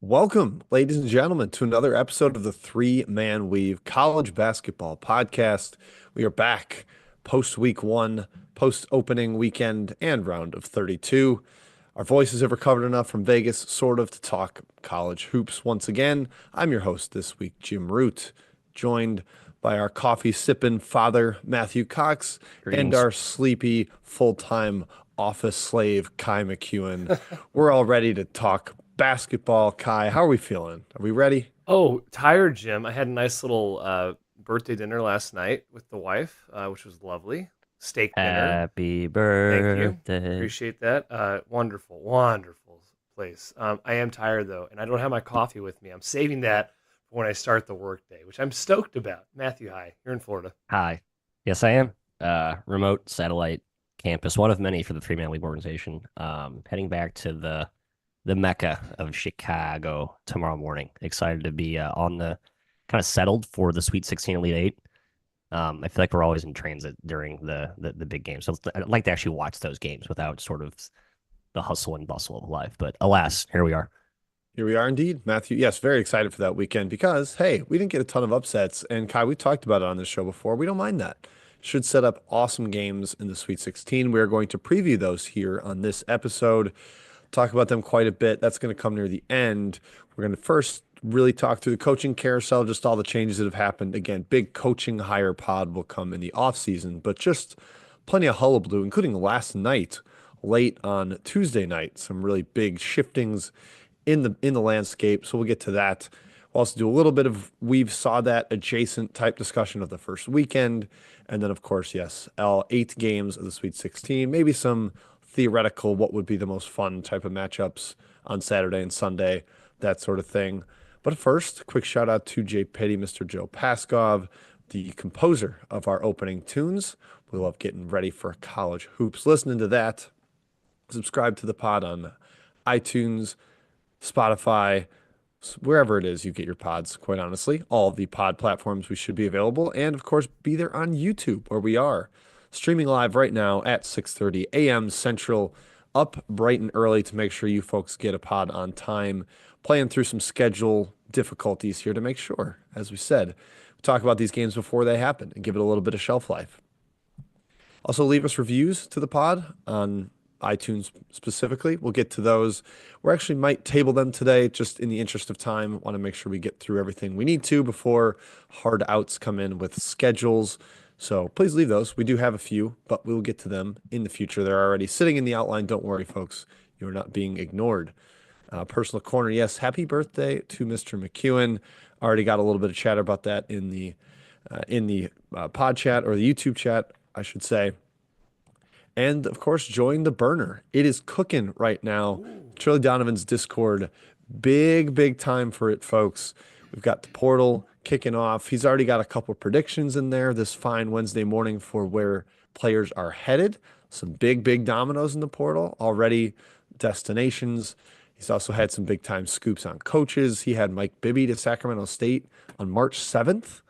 Welcome, ladies and gentlemen, to another episode of the Three Man Weave College Basketball Podcast. We are back post week one, post opening weekend, and round of 32. Our voices have recovered enough from Vegas, sort of, to talk college hoops once again. I'm your host this week, Jim Root, joined by our coffee sipping father, Matthew Cox, and Greetings. our sleepy full time office slave, Kai McEwen. We're all ready to talk basketball. Kai, how are we feeling? Are we ready? Oh, tired, Jim. I had a nice little birthday dinner last night with the wife, which was lovely. Steak dinner. Happy Thank you. birthday. Appreciate that. Wonderful, wonderful place. I am tired though, and I don't have my coffee with me. I'm saving that for when I start the workday, which I'm stoked about. Matthew, hi. You're in Florida. Hi. Yes, I am. Remote satellite campus, one of many for the three-man league organization. Heading back to the Mecca of Chicago tomorrow morning. Excited to be on the kind of settled for the Sweet 16 Elite Eight. I feel like we're always in transit during the big games. So I'd like to actually watch those games without sort of the hustle and bustle of life. But alas, here we are. Here we are indeed, Matthew. Yes, very excited for that weekend because, hey, we didn't get a ton of upsets. And Kai, we talked about it on this show before. We don't mind that. Should set up awesome games in the Sweet 16. We are going to preview those here on this episode, talk about them quite a bit. That's going to come near the end. We're going to first really talk through the coaching carousel, just all the changes that have happened. Again, big coaching hire pod will come in the offseason, but just plenty of hullabaloo, including last night, late on Tuesday night, some really big shiftings in the landscape. So we'll get to that. We'll also do a little bit of we've saw that adjacent type discussion of the first weekend. And then, of course, yes, all 8 games of the Sweet 16, maybe some theoretical what would be the most fun type of matchups on Saturday and Sunday, that sort of thing. But first, quick shout out to Jay Petty, Mr. Joe Paskov, the composer of our opening tunes. We love getting ready for college hoops. Listening to that, subscribe to the pod on iTunes, Spotify, wherever it is you get your pods, quite honestly. All of the pod platforms we should be available. And of course, be there on YouTube where we are streaming live right now at 6:30 a.m. Central, up bright and early to make sure you folks get a pod on time. Playing through some schedule difficulties here to make sure, as we said, we talk about these games before they happen and give it a little bit of shelf life. Also, leave us reviews to the pod on iTunes specifically. We'll get to those. We actually might table them today just in the interest of time. Want to make sure we get through everything we need to before hard outs come in with schedules. So please leave those. We do have a few, but we'll get to them in the future. They're already sitting in the outline. Don't worry, folks. You're not being ignored. Personal corner, yes. Happy birthday to Mr. McEwen. Already got a little bit of chatter about that in the pod chat or the YouTube chat, I should say. And of course, join the burner. It is cooking right now. Charlie Donovan's Discord. Big, big time for it, folks. We've got the portal kicking off. He's already got a couple predictions in there this fine Wednesday morning for where players are headed. Some big, big dominoes in the portal already, destinations. He's also had some big time scoops on coaches. He had Mike Bibby to Sacramento State on March 7th,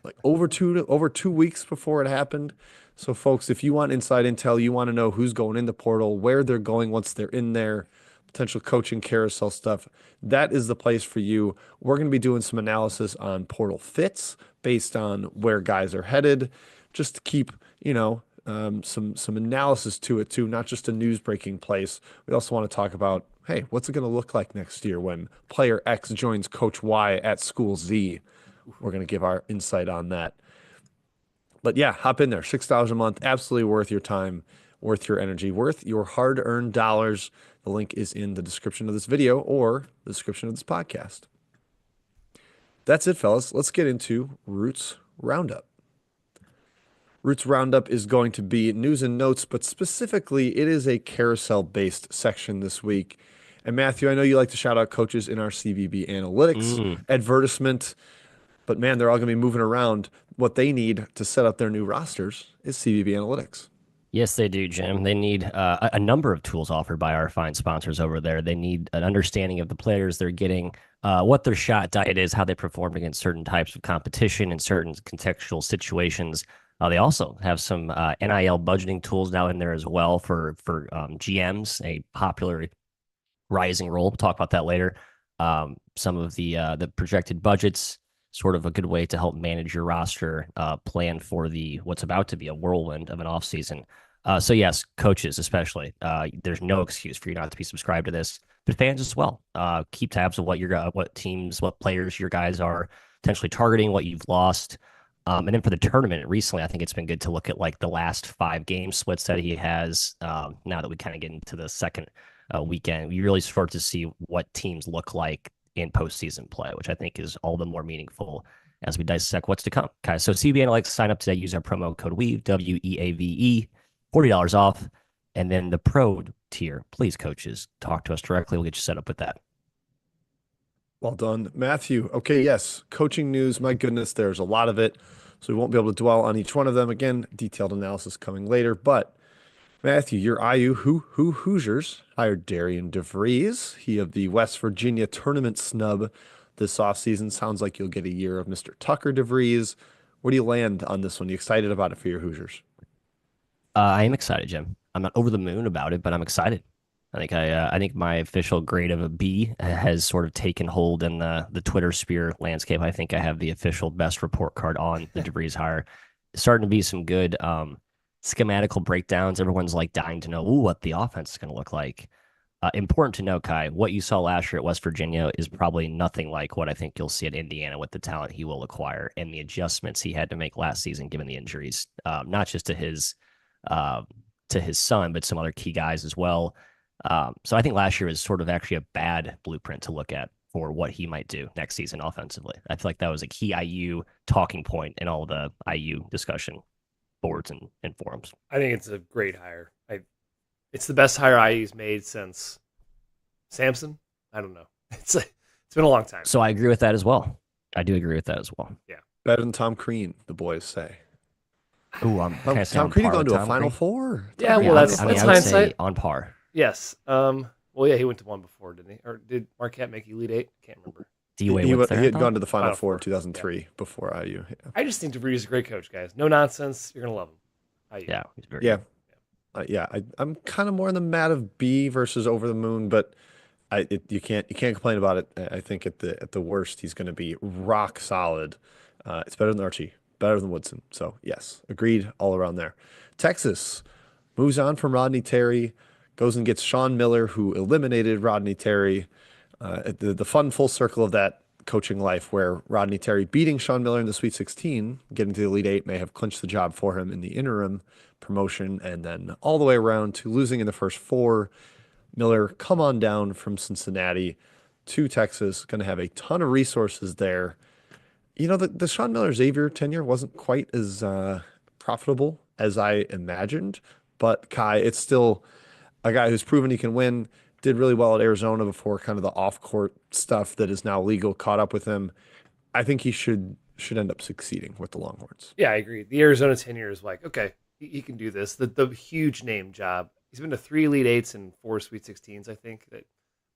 like over two weeks before it happened. So, folks, if you want inside intel, you want to know who's going in the portal, where they're going once they're in there, potential coaching carousel stuff, that is the place for you. We're going to be doing some analysis on portal fits based on where guys are headed, just to keep, some analysis to it too, not just a news breaking place. We also want to talk about, hey, what's it going to look like next year when player X joins Coach Y at school Z? We're going to give our insight on that. But yeah, hop in there. $6 a month. Absolutely worth your time, worth your energy, worth your hard earned dollars. The link is in the description of this video or the description of this podcast. That's it, fellas. Let's get into Roots Roundup. Roots Roundup is going to be news and notes, but specifically, it is a carousel based section this week. And Matthew, I know you like to shout out coaches in our CVB analytics advertisement. But man, they're all going to be moving around. What they need to set up their new rosters is CVB Analytics. Yes, they do, Jim. They need a number of tools offered by our fine sponsors over there. They need an understanding of the players they're getting, what their shot diet is, how they performed against certain types of competition in certain contextual situations. They also have some NIL budgeting tools now in there as well for GMs, a popular rising role. We'll talk about that later. some of the projected budgets, sort of a good way to help manage your roster, plan for the what's about to be a whirlwind of an offseason. So yes, coaches especially. There's no excuse for you not to be subscribed to this, but fans as well. Keep tabs of what teams, what players your guys are potentially targeting, what you've lost. And then for the tournament recently, I think it's been good to look at like the last 5 game splits that he has. Now that we kind of get into the second weekend, we really start to see what teams look like in postseason play, which I think is all the more meaningful as we dissect what's to come. Okay, so CB Analytics, sign up today. Use our promo code WEAVE, WEAVE, $40 off. And then the pro tier, please, coaches, talk to us directly. We'll get you set up with that. Well done, Matthew. Okay, yes, coaching news. My goodness, there's a lot of it. So we won't be able to dwell on each one of them. Again, detailed analysis coming later. But Matthew, your IU Hoosiers hired Darian DeVries. He of the West Virginia tournament snub this offseason. Sounds like you'll get a year of Mr. Tucker DeVries. Where do you land on this one? You excited about it for your Hoosiers? I am excited, Jim. I'm not over the moon about it, but I'm excited. I think my official grade of a B has sort of taken hold in the Twitter sphere landscape. I think I have the official best report card on the DeVries hire. Starting to be some good schematical breakdowns. Everyone's like dying to know what the offense is going to look like. Important to know, Kai, what you saw last year at West Virginia is probably nothing like what I think you'll see at Indiana with the talent he will acquire and the adjustments he had to make last season given the injuries, not just to his son, but some other key guys as well. So I think last year was sort of actually a bad blueprint to look at for what he might do next season offensively. I feel like that was a key IU talking point in all the IU discussion boards and forums. I think it's a great hire. It's the best hire IU's made since Samson. I don't know. It's been a long time. So I agree with that as well. I do agree with that as well. Yeah. Better than Tom Crean, the boys say. Oh, Tom Crean going to a Final Four. Yeah, well, that's I would hindsight. say on par. Yes. Well, yeah, he went to one before, didn't he? Or did Marquette make Elite Eight? Can't remember. He had gone to the Final Four in 2003 before IU. Yeah. I just think DeVries is a great coach, guys. No nonsense. You're gonna love him. IU. Yeah, he's very Yeah. I'm kind of more in the mat of B versus over the moon, but you can't complain about it. I think at the worst, he's going to be rock solid. It's better than Archie, better than Woodson. So yes, agreed all around there. Texas moves on from Rodney Terry, goes and gets Sean Miller, who eliminated Rodney Terry. The fun full circle of that coaching life where Rodney Terry beating Sean Miller in the Sweet 16, getting to the Elite Eight may have clinched the job for him in the interim promotion, and then all the way around to losing in the first 4. Miller come on down from Cincinnati to Texas, going to have a ton of resources there. You know, the Sean Miller Xavier tenure wasn't quite as profitable as I imagined, but Kai, it's still a guy who's proven he can win. Did really well at Arizona before kind of the off-court stuff that is now legal caught up with him. I think he should end up succeeding with the Longhorns. Yeah, I agree. The Arizona tenure is like, okay, he can do this. The huge name job. He's been to 3 Elite Eights and 4 Sweet 16s, I think.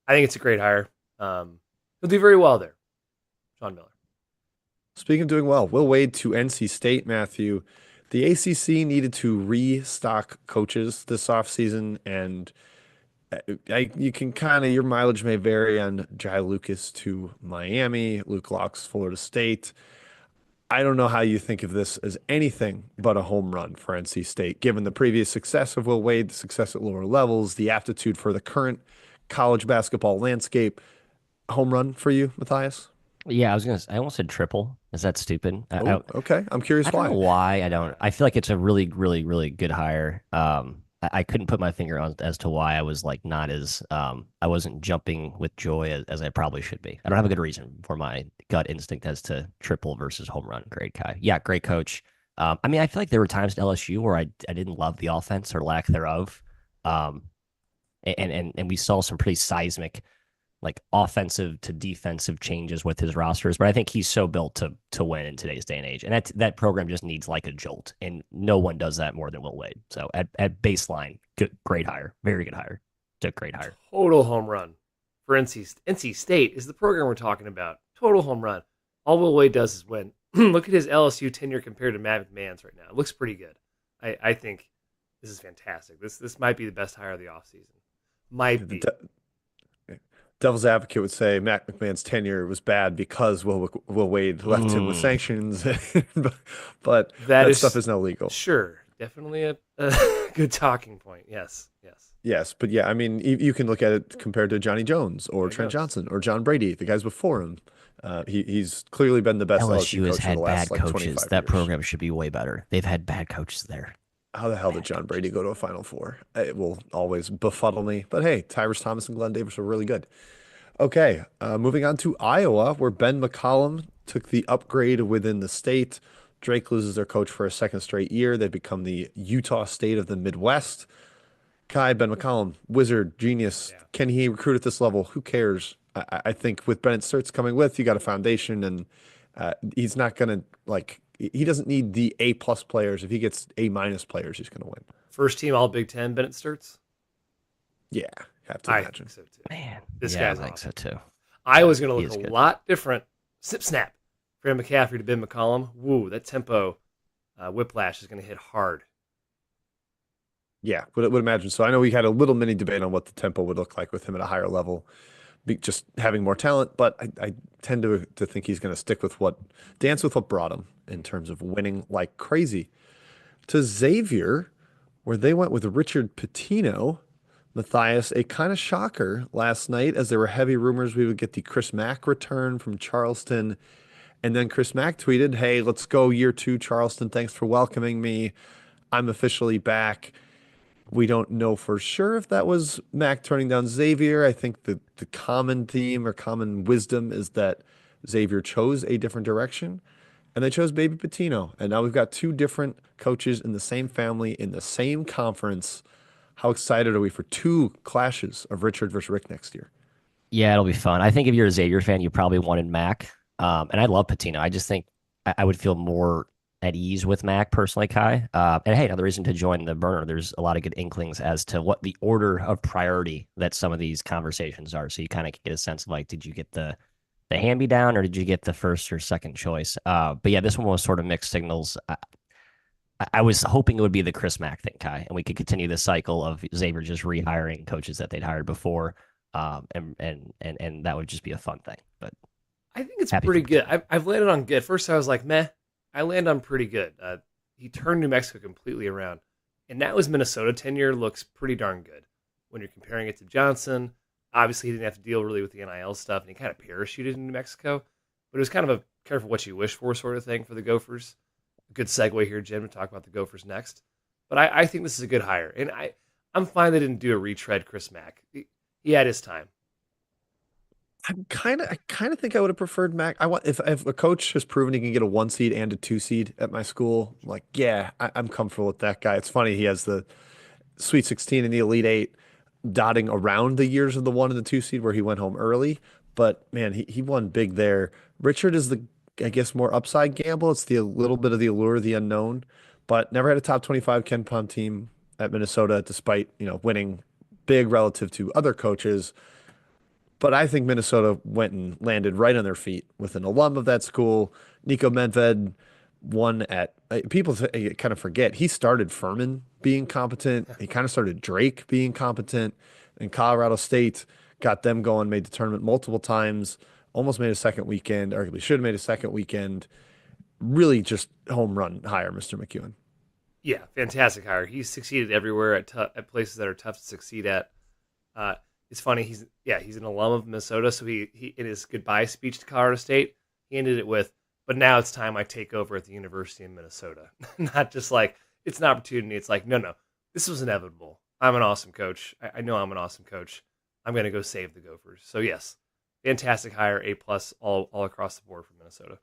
I think it's a great hire. He'll do very well there. Sean Miller. Speaking of doing well, Will Wade to NC State, Matthew. The ACC needed to restock coaches this offseason, and you can kind of, your mileage may vary on Jai Lucas to Miami, Luke Locke's Florida State. I don't know how you think of this as anything but a home run for NC State, given the previous success of Will Wade, the success at lower levels, the aptitude for the current college basketball landscape. Home run for you, Matthias? Yeah, I almost said triple. Is that stupid? Okay. I'm curious I why. don't know why. I feel like it's a really, really, really good hire. I couldn't put my finger on as to why I was like not as I wasn't jumping with joy as I probably should be. I don't have a good reason for my gut instinct as to triple versus home run. Great guy. Yeah, great coach. I mean, I feel like there were times at LSU where I didn't love the offense or lack thereof. And we saw some pretty seismic like offensive to defensive changes with his rosters, but I think he's so built to win in today's day and age. And that program just needs like a jolt, and no one does that more than Will Wade. So at baseline, great hire, very good hire, great hire. Total home run for NC State is the program we're talking about. Total home run. All Will Wade does is win. Look at his LSU tenure compared to Matt McMahon's right now. It looks pretty good. I think this is fantastic. This might be the best hire of the offseason. Might be. devil's advocate would say Matt McMahon's tenure was bad because Will Wade left him with Mm. sanctions, but That that stuff is is now legal. sure, definitely a good talking point. Yes, yes. Yes, but yeah, I mean, you can look at it compared to Johnny Jones or Johnny Trent Jones. Johnson or John Brady, the guys before him. He's clearly been the best LSU LSU has coach for the had last bad like coaches. 25 That years. program should be way better. They've had bad coaches there. How the hell did Bad John Brady coaches. go to a Final Four? It will always befuddle me. But hey, Tyrus Thomas and Glenn Davis were really good. Okay, moving on to Iowa, where Ben McCollum took the upgrade within the state. Drake loses their coach for a second straight year. They become the Utah State of the Midwest. Kai, Ben McCollum, wizard, genius. Yeah. Can he recruit at this level? Who cares? I think with Bennett Sturts coming with, you got a foundation, and he's not gonna like. He doesn't need the A plus players. If he gets A minus players, he's gonna win. First team All Big Ten, Bennett Sturts. Yeah, have to I think imagine. so too. Man, This yeah, I guy's think so awesome. too. Iowa's going to He look is a good. lot different. Snip snap. Fran McCaffrey to Ben McCollum. Woo, that tempo whiplash is going to hit hard. Yeah, would imagine so. I know we had a little mini debate on what the tempo would look like with him at a higher level, just having more talent. But I tend to think he's going to stick with what dance with what brought him in terms of winning like crazy. To Xavier, where they went with Richard Pitino, Matthias, a kind of shocker last night as there were heavy rumors we would get the Chris Mack return from Charleston. And then Chris Mack tweeted, "Hey, let's go year two, Charleston. Thanks for welcoming me. I'm officially back." We don't know for sure if that was Mac turning down Xavier. I think the common theme or common wisdom is that Xavier chose a different direction and they chose Baby Patino. And now we've got two different coaches in the same family in the same conference. How excited are we for two clashes of Richard versus Rick next year? Yeah, it'll be fun. I think if you're a Xavier fan, you probably wanted Mac. And I love Patino. I just think I would feel more at ease with Mac personally, Kai. And hey, another reason to join the burner. There's a lot of good inklings as to what the order of priority that some of these conversations are. So you kind of get a sense of like, did you get the hand me down or did you get the first or second choice? But yeah, this one was sort of mixed signals. I was hoping it would be the Chris Mack thing, Kai, and we could continue this cycle of Xavier just rehiring coaches that they'd hired before, and that would just be a fun thing. But I think it's happy pretty for good. Patino. I've landed on good. At first, I was like, meh. I land on pretty good. He turned New Mexico completely around. And now his Minnesota tenure looks pretty darn good when you're comparing it to Johnson. Obviously, he didn't have to deal really with the NIL stuff, and he kind of parachuted in New Mexico. But it was kind of a careful what you wish for sort of thing for the Gophers. A good segue here, Jim, to talk about the Gophers next. But I think this is a good hire. And I'm fine they didn't do a retread Chris Mack. He had his time. I kind of think I would have preferred Mac. I want if a coach has proven he can get a 1 seed and a 2 seed at my school, like yeah, I'm comfortable with that guy. It's funny he has the Sweet 16 and the Elite Eight dotting around the years of the 1 and the 2 seed where he went home early. But man, he won big there. Richard is the, I guess, more upside gamble. It's the a little bit of the allure of the unknown, but never had a top 25 Ken Pom team at Minnesota, despite winning big relative to other coaches. But I think Minnesota went and landed right on their feet with an alum of that school. Nico Medved won at people kind of forget he started Furman being competent. He kind of started Drake being competent, and Colorado State got them going. Made the tournament multiple times. Almost made a second weekend. Arguably should have made a second weekend. Really just home run hire, Mr. McEwen. Yeah, fantastic hire. He's succeeded everywhere at places that are tough to succeed at. Uh, it's funny. He's an alum of Minnesota. So he in his goodbye speech to Colorado State, he ended it with, "But now it's time I take over at the University of Minnesota." Not just like it's an opportunity. It's like no, this was inevitable. I'm an awesome coach. I know I'm an awesome coach. I'm going to go save the Gophers. So yes, fantastic hire. A plus all across the board for Minnesota.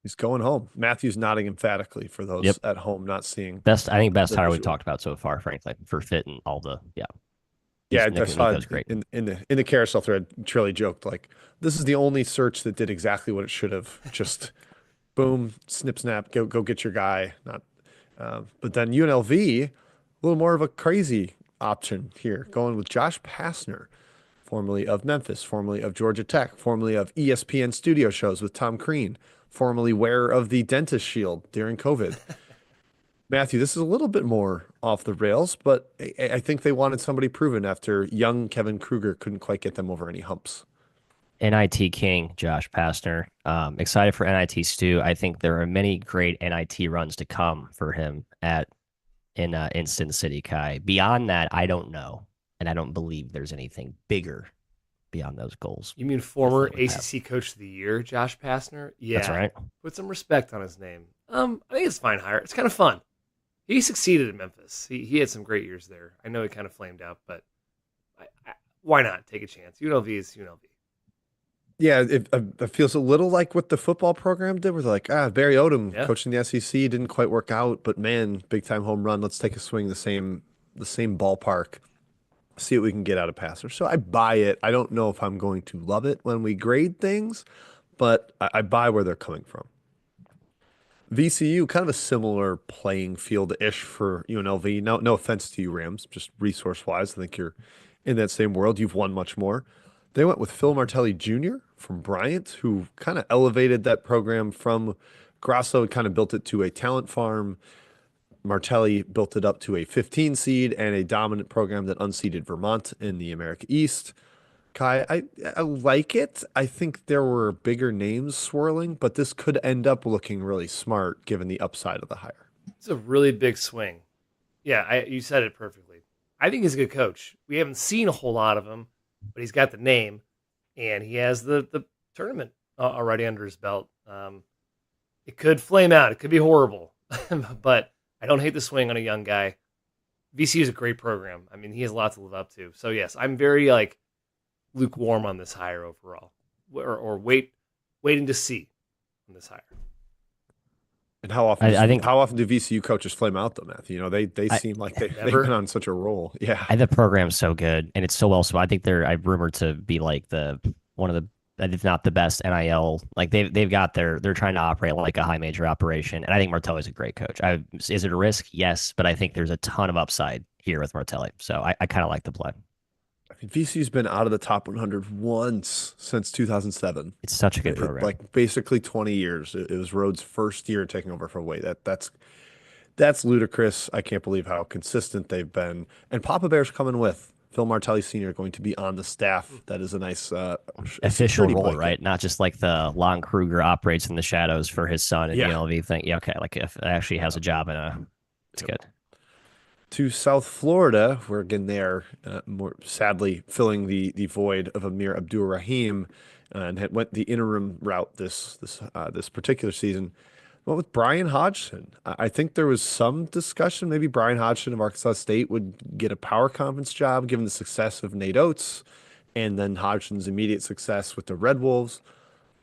He's going home. Matthew's nodding emphatically for those Yep. at home not seeing I think best the hire we've visual. talked about so far, frankly, for fit and all the Yeah, I saw Nico's it great. in the carousel thread. Trilly joked like, "This is the only search that did exactly what it should have. Just boom, snip, snap, go get your guy." Not, but then UNLV, a little more of a crazy option here, going with Josh Pastner, formerly of Memphis, formerly of Georgia Tech, formerly of ESPN studio shows with Tom Crean, formerly wearer of the dentist shield during COVID. Matthew, this is a little bit more off the rails, but I think they wanted somebody proven after young Kevin Kruger couldn't quite get them over any humps. NIT King, Josh Pastner. Excited for NIT Stu. I think there are many great NIT runs to come for him in Sin City, Kai. Beyond that, I don't know, and I don't believe there's anything bigger beyond those goals. You mean former ACC Coach of the Year, Josh Pastner? Yeah, that's right. Put some respect on his name. I think it's a fine hire. It's kind of fun. He succeeded in Memphis. He had some great years there. I know he kind of flamed out, but why not take a chance? UNLV is UNLV. Yeah, it feels a little like what the football program did, where they're like, Barry Odom coaching the SEC didn't quite work out, but man, big time home run. Let's take a swing the same ballpark, see what we can get out of Passer. So I buy it. I don't know if I'm going to love it when we grade things, but I buy where they're coming from. VCU, kind of a similar playing field-ish for UNLV. No offense to you, Rams, just resource-wise. I think you're in that same world. You've won much more. They went with Phil Martelli Jr. from Bryant, who kind of elevated that program from Grasso and kind of built it to a talent farm. Martelli built it up to a 15 seed and a dominant program that unseeded Vermont in the America East. Kai, I like it. I think there were bigger names swirling, but this could end up looking really smart given the upside of the hire. It's a really big swing. Yeah, you said it perfectly. I think he's a good coach. We haven't seen a whole lot of him, but he's got the name, and he has the tournament already under his belt. It could flame out. It could be horrible, but I don't hate the swing on a young guy. VCU is a great program. I mean, he has a lot to live up to. So, yes, I'm very, lukewarm on this hire overall, or waiting to see on this hire. And how often? I think how often do VCU coaches flame out though, Matthew? They seem like they've been on such a roll. Yeah, the program's so good and it's so well. So I think I'm rumored to be like one of the, if not the best NIL. Like they're trying to operate like a high major operation, and I think Martelli is a great coach. Is it a risk? Yes, but I think there's a ton of upside here with Martelli. So I kind of like the play. I mean, VCU's been out of the top 100 once since 2007. It's such a good program. Like basically 20 years. It was Rhodes' first year taking over for Wade. That's ludicrous. I can't believe how consistent they've been. And Papa Bear's coming with Phil Martelli Sr. going to be on the staff. That is a nice official role, blanket. Right? Not just like the Lon Kruger operates in the shadows for his son and the UNLV thing. Yeah, okay. Like if it actually has a job it's good. To South Florida, where again they're more sadly filling the void of Amir Abdur-Rahim and had went the interim route this particular season. Went with Brian Hodgson. I think there was some discussion maybe Brian Hodgson of Arkansas State would get a power conference job given the success of Nate Oates and then Hodgson's immediate success with the Red Wolves.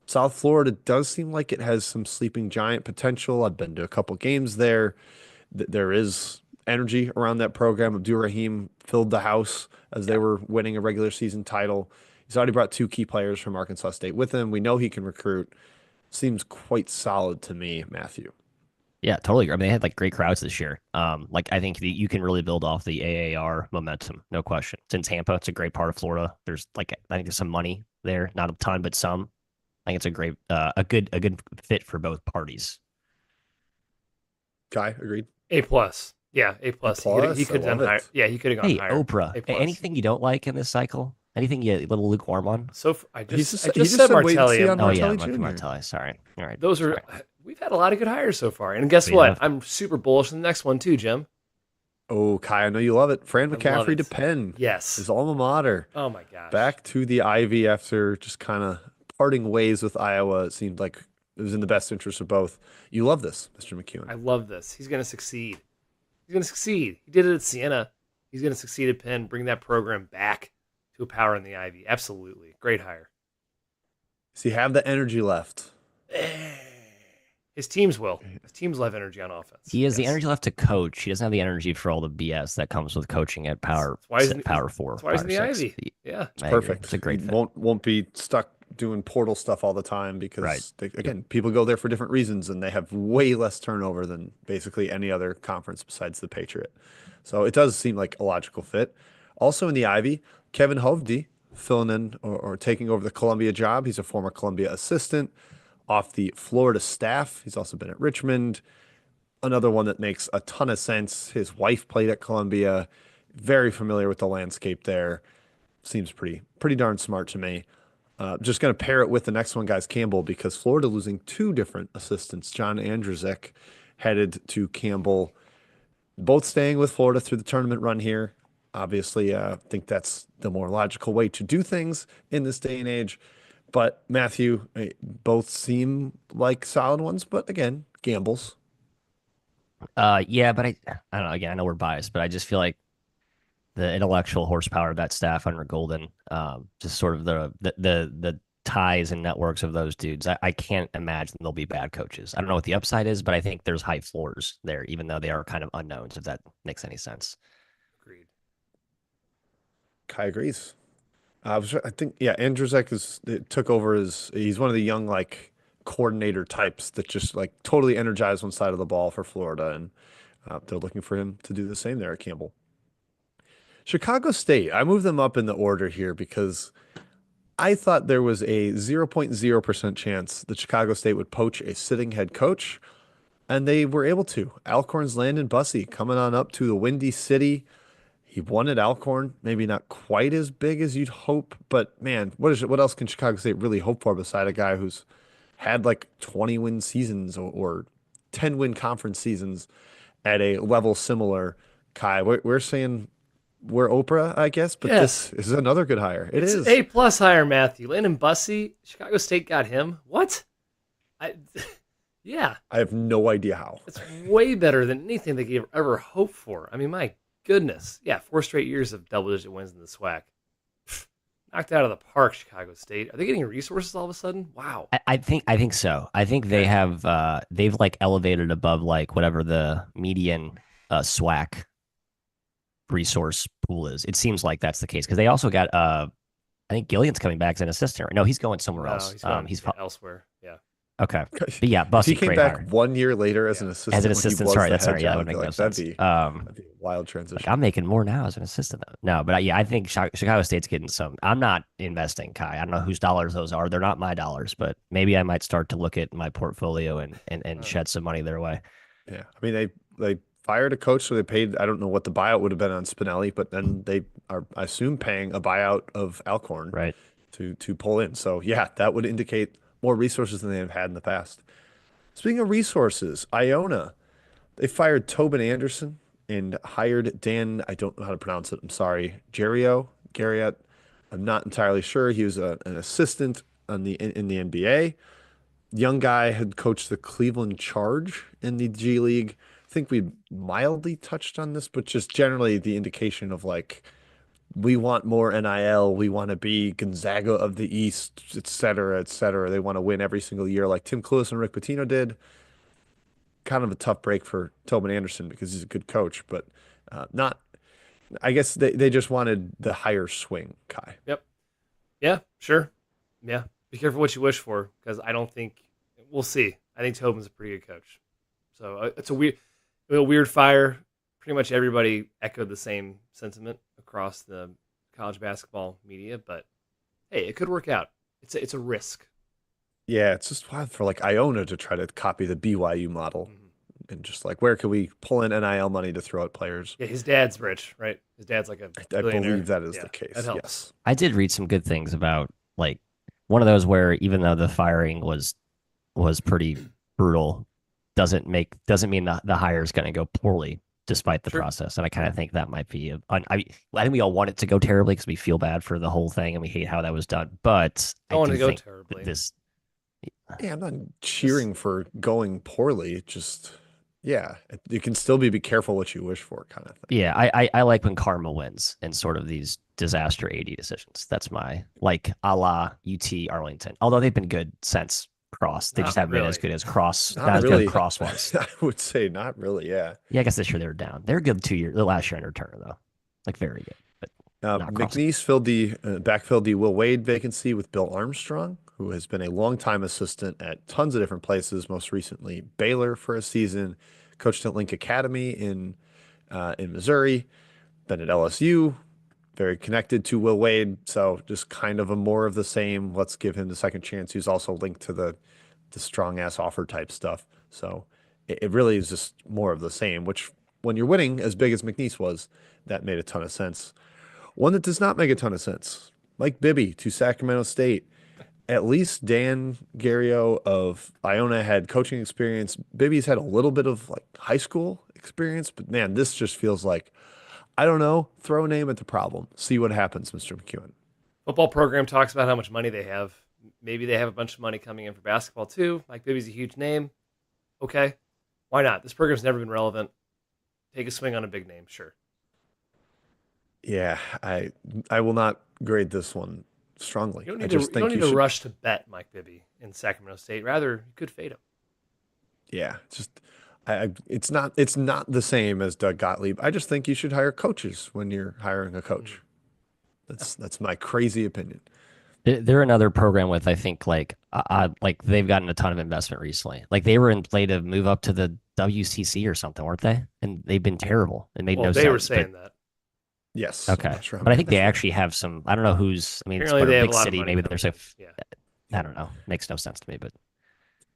South Florida does seem like it has some sleeping giant potential. I've been to a couple games there. There is energy around that program. Abdur-Rahim filled the house as they were winning a regular season title. He's already brought 2 key players from Arkansas State with him. We know he can recruit. Seems quite solid to me, Matthew. Yeah, totally. I mean, they had like great crowds this year. I think you can really build off the AAR momentum, no question. It's in Tampa. It's a great part of Florida. There's I think there's some money there, not a ton, but some. I think it's a great, a good fit for both parties. Kai, agreed. A+. Yeah, A+. He could have gone higher. Yeah, he could have gone higher. Oprah. Anything you don't like in this cycle? Anything you a little lukewarm on? So I just said Martelli. Martelli. Sorry. All right. We've had a lot of good hires so far, and guess what? I'm super bullish on the next one too, Jim. Oh, Kai, I know you love it. Fran McCaffrey to Penn. Yes, his alma mater. Oh my gosh. Back to the Ivy after just kind of parting ways with Iowa. It seemed like it was in the best interest of both. You love this, Mr. McEwen. I love this. He's going to succeed. He did it at Siena. He's going to succeed at Penn, bring that program back to a power in the Ivy. Absolutely. Great hire. Does he have the energy left? His teams will. His teams will have energy on offense. He has the energy left to coach. He doesn't have the energy for all the BS that comes with coaching at Power 4. That's why he's in the Ivy. Yeah. It's perfect. It's a great fit. Won't be stuck doing portal stuff all the time because, people go there for different reasons and they have way less turnover than basically any other conference besides the Patriot. So it does seem like a logical fit. Also in the Ivy, Kevin Hovde filling in or taking over the Columbia job. He's a former Columbia assistant off the Florida staff. He's also been at Richmond. another one that makes a ton of sense. His wife played at Columbia, very familiar with the landscape there. Seems pretty darn smart to me. Just going to pair it with the next one, guys, Campbell, because Florida losing two different assistants. John Andrzejczyk headed to Campbell, both staying with Florida through the tournament run here. Obviously, I think that's the more logical way to do things in this day and age. But Matthew, both seem like solid ones, but again, gambles. Yeah, but I don't know. Again, I know we're biased, but I just feel like the intellectual horsepower of that staff under Golden, just sort of the ties and networks of those dudes. I can't imagine they'll be bad coaches. I don't know what the upside is, but I think there's high floors there, even though they are kind of unknowns, if that makes any sense. Agreed. Kai agrees. I think, yeah, Andrzejczyk took over as he's one of the young like coordinator types that just like totally energized one side of the ball for Florida, and they're looking for him to do the same there at Campbell. Chicago State, I moved them up in the order here because I thought there was a 0.0% chance that Chicago State would poach a sitting head coach, and they were able to. Alcorn's Landon Bussey coming on up to the Windy City. He won at Alcorn, maybe not quite as big as you'd hope, but man, what else can Chicago State really hope for beside a guy who's had like 20 win seasons or 10 win conference seasons at a level similar? Kai, we're saying we're Oprah, I guess, but Yes. this is another good hire. It's is. A plus hire, Matthew. Landon Bussey, Chicago State got him. What? I, yeah, I have no idea how. it's way better than anything they could ever hope for. I mean, my goodness. Yeah, 4 straight years of double-digit wins in the SWAC. Pfft, knocked out of the park, Chicago State. Are they getting resources all of a sudden? Wow. I think so. I think they have they've like elevated above like whatever the median SWAC resource pool is. It seems like that's the case because they also got I think Gillian's coming back as an assistant. No, he's going somewhere No, else. he's going He's elsewhere. Yeah. okay. But yeah, If Bussy he came great back hire. 1 year later as an Yeah. assistant, As an when he assistant, was sorry, the that's head right. Yeah, that job, would make like, no sense. that'd be a wild Like transition. I'm making more now as an assistant though. No, but yeah, I think Chicago State's getting some. I'm not investing, Kai. I don't know whose dollars those are. They're not my dollars, but maybe I might start to look at my portfolio and shed some money their way. Yeah, I mean they fired a coach, so they paid. I don't know what the buyout would have been on Spinelli, but then they are, I assume, paying a buyout of Alcorn Right. to pull in. So yeah, that would indicate more resources than they have had in the past. Speaking of resources, Iona, they fired Tobin Anderson and hired Dan. I don't know how to pronounce it. I'm sorry, Garriott. I'm not entirely sure. He was an assistant on in the NBA. Young guy had coached the Cleveland Charge in the G League. I think we mildly touched on this, but just generally the indication of like we want more NIL, we want to be Gonzaga of the East, et cetera, et cetera. They want to win every single year like Tim Cluess and Rick Pitino did. Kind of a tough break for Tobin Anderson because he's a good coach, but not. I guess they just wanted the higher swing, Kai. Yep. Yeah, sure. Yeah. Be careful what you wish for because I don't think we'll see. I think Tobin's a pretty good coach. So it's a weird fire. Pretty much everybody echoed the same sentiment across the college basketball media, but hey, it could work out. It's a risk. Yeah, it's just wild for like Iona to try to copy the BYU model and just like where can we pull in NIL money to throw at players? Yeah, his dad's rich, right? His dad's like a I billionaire. believe that is Yeah, the case. that helps. Yes. I did read some good things about like one of those where even though the firing was pretty brutal, doesn't mean the hire is going to go poorly despite the Sure. process. And I kind of think that might be I think we all want it to go terribly because we feel bad for the whole thing and we hate how that was done. But I want do to go think terribly. this Yeah, I'm not cheering for going poorly. Just yeah, you can still be careful what you wish for, kind of thing. Yeah, I like when karma wins and sort of these disaster AD decisions. That's my like a la UT Arlington. Although they've been good since Cross. They Not just haven't been really. as good as Cross. Not Not as good really. as Cross was. I would say not really. Yeah. Yeah, I guess this year they were down. They were good 2 years. The last year under Turner though, like very good. But not Cross. McNeese backfilled the Will Wade vacancy with Bill Armstrong, who has been a longtime assistant at tons of different places. Most recently, Baylor for a season, coached at Link Academy in Missouri, then at LSU. Very connected to Will Wade, so just kind of a more of the same. Let's give him the second chance. He's also linked to the strong ass offer type stuff. So it really is just more of the same, which when you're winning as big as McNeese was, that made a ton of sense. One that does not make a ton of sense, Mike Bibby to Sacramento State. At least Dan Gario of Iona had coaching experience. Bibby's had a little bit of like high school experience, but man, this just feels like, I don't know, throw a name at the problem. See what happens, Mr. McEwen. Football program talks about how much money they have. Maybe they have a bunch of money coming in for basketball too. Mike Bibby's a huge name. Okay, why not? This program's never been relevant. Take a swing on a big name, sure. Yeah, I will not grade this one strongly. You don't I need to. just You don't think need you to should. rush to bet Mike Bibby in Sacramento State. Rather, you could fade him. Yeah, just it's not the same as Doug Gottlieb. I just think you should hire coaches when you're hiring a Mm. coach. That's my crazy opinion. They're another program with, I think, like they've gotten a ton of investment recently. Like they were in play to move up to the WCC or something, weren't they? And they've been terrible. It made Well, no they were sense. But saying that. Yes, I'm okay, not sure how but I many think they investment. actually have some. I don't know who's. I mean, it's Apparently, but a they have a big lot of city. money Maybe coming there's a. in. Yeah. I don't know. Makes no sense to me. But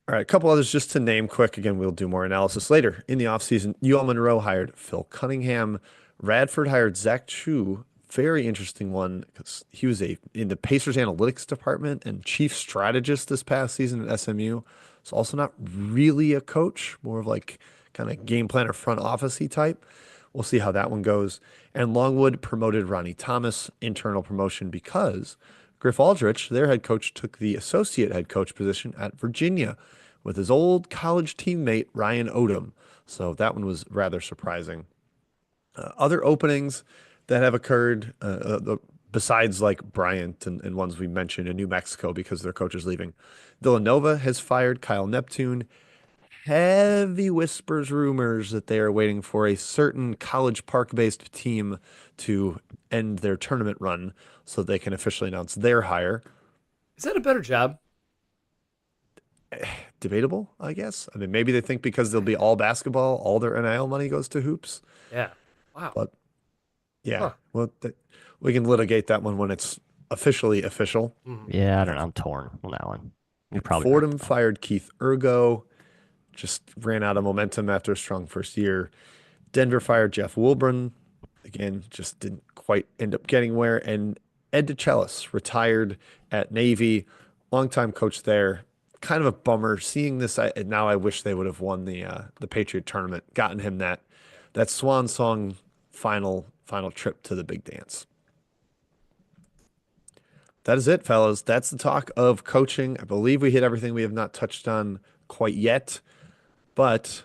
All right, a couple others just to name quick. Again, we'll do more analysis later. In the offseason, UL Monroe hired Phil Cunningham. Radford hired Zach Chu. Very interesting one because he was in the Pacers analytics department and chief strategist this past season at SMU. So also not really a coach, more of like kind of game planner front officey type. We'll see how that one goes. And Longwood promoted Ronnie Thomas, internal promotion because Griff Aldrich, their head coach, took the associate head coach position at Virginia with his old college teammate Ryan Odom. So that one was rather surprising. Other openings that have occurred, besides like Bryant and ones we mentioned in New Mexico because their coach is leaving, Villanova has fired Kyle Neptune. Heavy whispers, rumors that they are waiting for a certain College Park-based team to end their tournament run so they can officially announce their hire. Is that a better job? Debatable, I guess. I mean, maybe they think because they'll be all basketball, all their NIL money goes to hoops. Yeah. Wow. But yeah, Huh. well, we can litigate that one when it's officially official. Mhm. yeah, I don't know. I'm torn on that one. You're probably right, Fordham though. fired Keith Ergo, just ran out of momentum after a strong first year. Denver fired Jeff Wilburn. Again, just didn't quite end up getting where. And Ed DeChellis retired at Navy, longtime coach there. Kind of a bummer seeing this. Now I wish they would have won the Patriot tournament, gotten him that swan song final trip to the big dance. That is it, fellas. That's the talk of coaching. I believe we hit everything we have not touched on quite yet. But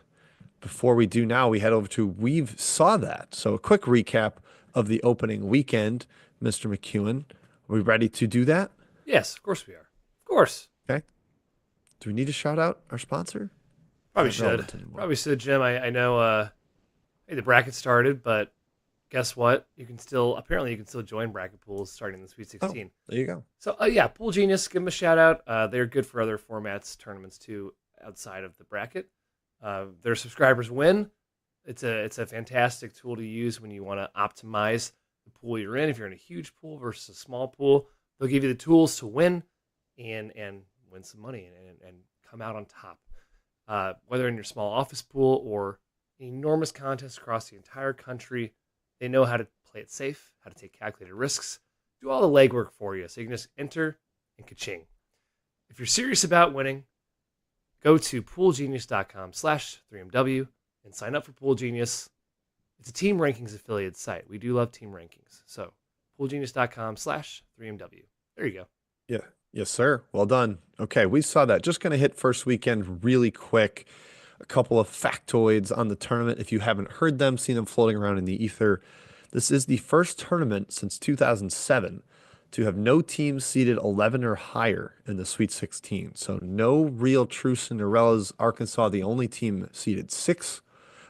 before we do now, we head over to We've Saw That. So a quick recap of the opening weekend, Mr. McEwen. Are we ready to do that? Yes, of course we are. Of course. Okay. Do we need to shout out our sponsor? Probably Not should. relevant anymore. Probably should, Jim. I know hey, the bracket started, but guess what? You can still join bracket pools starting in the Sweet Oh, 16. there you go. So yeah, Pool Genius, give them a shout out. They're good for other formats, tournaments too, outside of the bracket. Their subscribers win. It's a fantastic tool to use when you want to optimize the pool you're in. If you're in a huge pool versus a small pool, they'll give you the tools to win and win some money and come out on top. Whether in your small office pool or an enormous contest across the entire country, they know how to play it safe, how to take calculated risks, do all the legwork for you. So you can just enter and ka-ching. If you're serious about winning, go to poolgenius.com/3MW and sign up for Pool Genius. It's a Team Rankings affiliate site. We do love Team Rankings. So poolgenius.com/3MW. There you go. Yeah. Yes, sir. Well done. Okay, we saw that. Just going to hit first weekend really quick. A couple of factoids on the tournament. If you haven't heard them, seen them floating around in the ether, this is the first tournament since 2007 to have no teams seeded 11 or higher in the Sweet 16. So no real true Cinderellas. Arkansas, the only team seeded six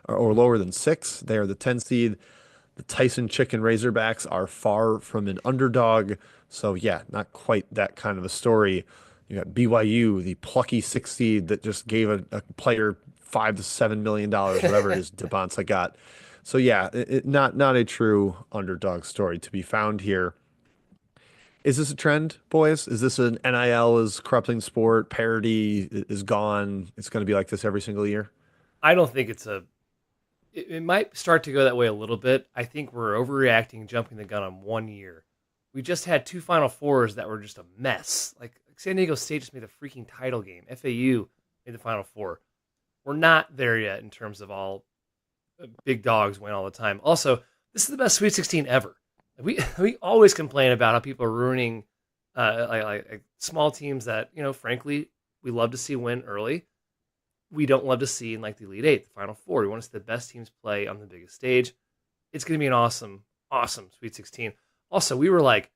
or lower than six. They are the 10 seed. The Tyson Chicken Razorbacks are far from an underdog. So yeah, not quite that kind of a story. You got BYU, the plucky six seed that just gave a player $5 to $7 million, whatever it is Devonta got. So yeah, not a true underdog story to be found here. Is this a trend, boys? Is this an NIL is corrupting sport? Parity is gone. It's going to be like this every single year. I don't think it might start to go that way a little bit. I think we're overreacting, jumping the gun on 1 year. We just had two Final Fours that were just a mess. Like San Diego State just made the freaking title game. FAU made the Final Four. We're not there yet in terms of all big dogs win all the time. Also, this is the best Sweet 16 ever. We always complain about how people are ruining like small teams that frankly we love to see win early. We don't love to see in like the Elite Eight, the Final Four. We want to see the best teams play on the biggest stage. It's going to be an awesome, awesome Sweet 16. Also, we were like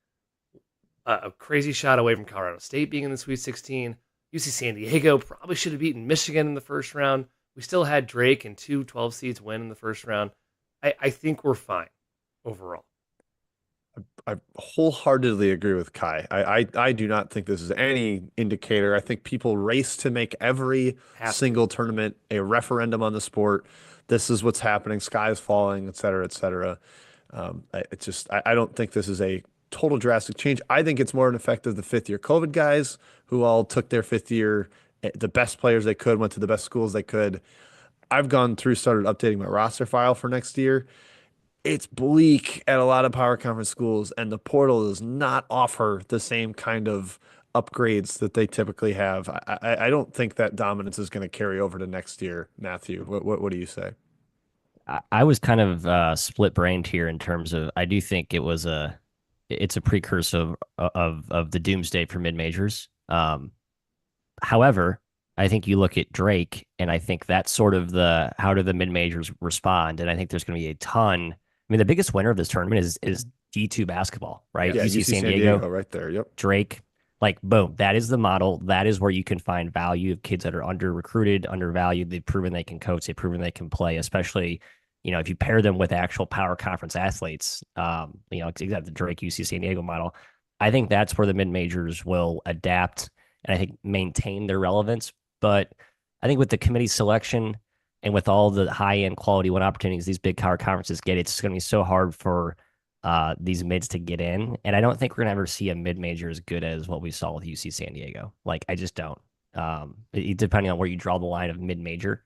a crazy shot away from Colorado State being in the Sweet 16. UC San Diego probably should have beaten Michigan in the first round. We still had Drake and two 12 seeds win in the first round. I think we're fine overall. I wholeheartedly agree with Kai. I do not think this is any indicator. I think people race to make every single tournament a referendum on the sport. This is what's happening. Sky is falling, et cetera, et cetera. I don't think this is a total drastic change. I think it's more an effect of the fifth year COVID guys who all took their fifth year, the best players they could, went to the best schools they could. I've gone through, started updating my roster file for next year. It's bleak at a lot of power conference schools, and the portal does not offer the same kind of upgrades that they typically have. I don't think that dominance is going to carry over to next year. Matthew, what do you say? I was kind of split brained here in terms of I do think it's a precursor of the doomsday for mid majors. However, I think you look at Drake, and I think that's sort of the how do the mid majors respond, and I think there's going to be a ton. I mean, the biggest winner of this tournament is D2 basketball, right? Yeah, UC UC San Diego right there. Yep. Drake, like boom, that is the model. That is where you can find value of kids that are under recruited, undervalued. They've proven they can coach. They've proven they can play, especially, if you pair them with actual power conference athletes, except the Drake UC San Diego model. I think that's where the mid majors will adapt and I think maintain their relevance. But I think with the committee selection and with all the high end quality one opportunities these big power conferences get, it's going to be so hard for these mids to get in. And I don't think we're going to ever see a mid major as good as what we saw with UC San Diego. Like, I just don't. Depending on where you draw the line of mid major,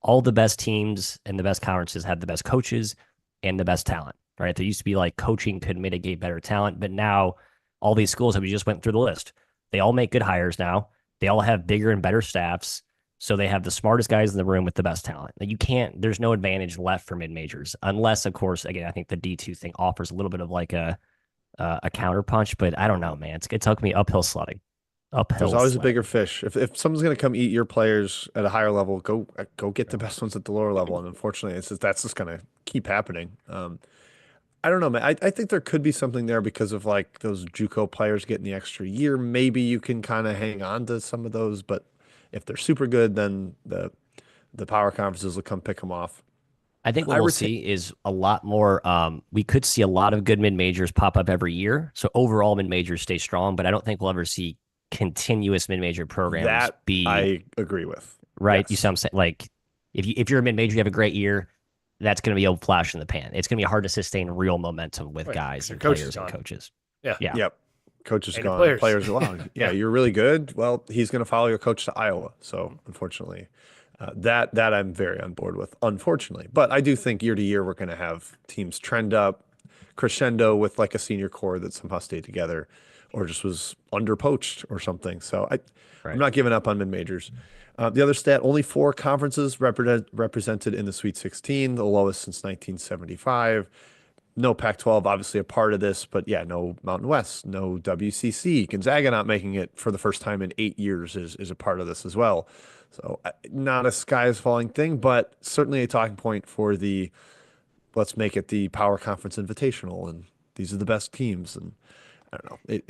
all the best teams and the best conferences have the best coaches and the best talent, right? There used to be like coaching could mitigate better talent, but now all these schools that we just went through the list, they all make good hires now. They all have bigger and better staffs. So they have the smartest guys in the room with the best talent. You can't, there's no advantage left for mid majors, unless, of course, again, I think the D2 thing offers a little bit of like a counter punch, but I don't know, man. It's took me uphill sledding. There's always a bigger fish. If someone's going to come eat your players at a higher level, go get the best ones at the lower level. And unfortunately, that's just going to keep happening. I don't know, man. I think there could be something there because of like those JUCO players getting the extra year. Maybe you can kind of hang on to some of those, but if they're super good, then the power conferences will come pick them off. I think what we'll see is a lot more. We could see a lot of good mid majors pop up every year. So overall, mid majors stay strong, but I don't think we'll ever see continuous mid major programs. That I agree with. Right? Yes. You see what I'm saying? Like if you're a mid major, you have a great year. That's going to be a flash in the pan. It's going to be hard to sustain real momentum with guys and players and coaches. Yeah. Yep. Coach is gone. Players are gone. Yeah, you're really good. Well, he's going to follow your coach to Iowa. So unfortunately, that I'm very on board with. Unfortunately, but I do think year to year we're going to have teams trend up, crescendo with like a senior core that somehow stayed together, or just was underpoached or something. So I'm not giving up on mid majors. The other stat: only 4 conferences represented in the Sweet 16, the lowest since 1975. No Pac-12, obviously a part of this, but yeah, no Mountain West, no WCC. Gonzaga not making it for the first time in 8 years is a part of this as well. So not a sky is falling thing, but certainly a talking point for the let's make it the Power Conference Invitational, and these are the best teams. And I don't know,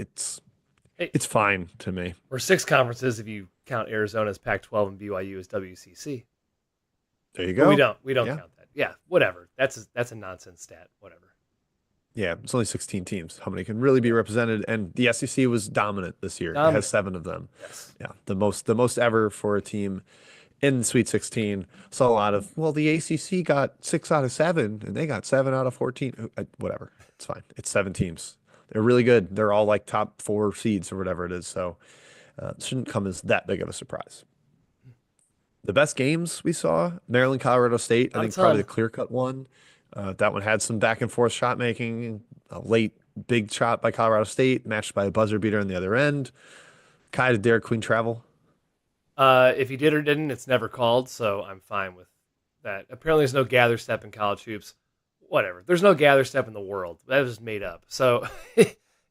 it's fine to me. We're 6 conferences if you count Arizona as Pac-12 and BYU as WCC. There you go. But we don't count that. Yeah, whatever. That's a nonsense stat. Whatever. Yeah, it's only 16 teams. How many can really be represented? And the SEC was dominant this year. It has 7 of them. Yes. Yeah, the most ever for a team in the Sweet 16. Saw a lot of, well, the ACC got 6 out of 7, and they got 7 out of 14. Whatever. It's fine. It's 7 teams. They're really good. They're all like top 4 seeds or whatever it is. So it shouldn't come as that big of a surprise. The best games we saw, Maryland, Colorado State, I Not a think probably the ton. clear-cut one. That one had some back and forth shot making, a late big shot by Colorado State, matched by a buzzer beater on the other end. Kai, did Derek Queen travel? If he did or didn't, it's never called, so I'm fine with that. Apparently, there's no gather step in college hoops. Whatever. There's no gather step in the world. That was made up. So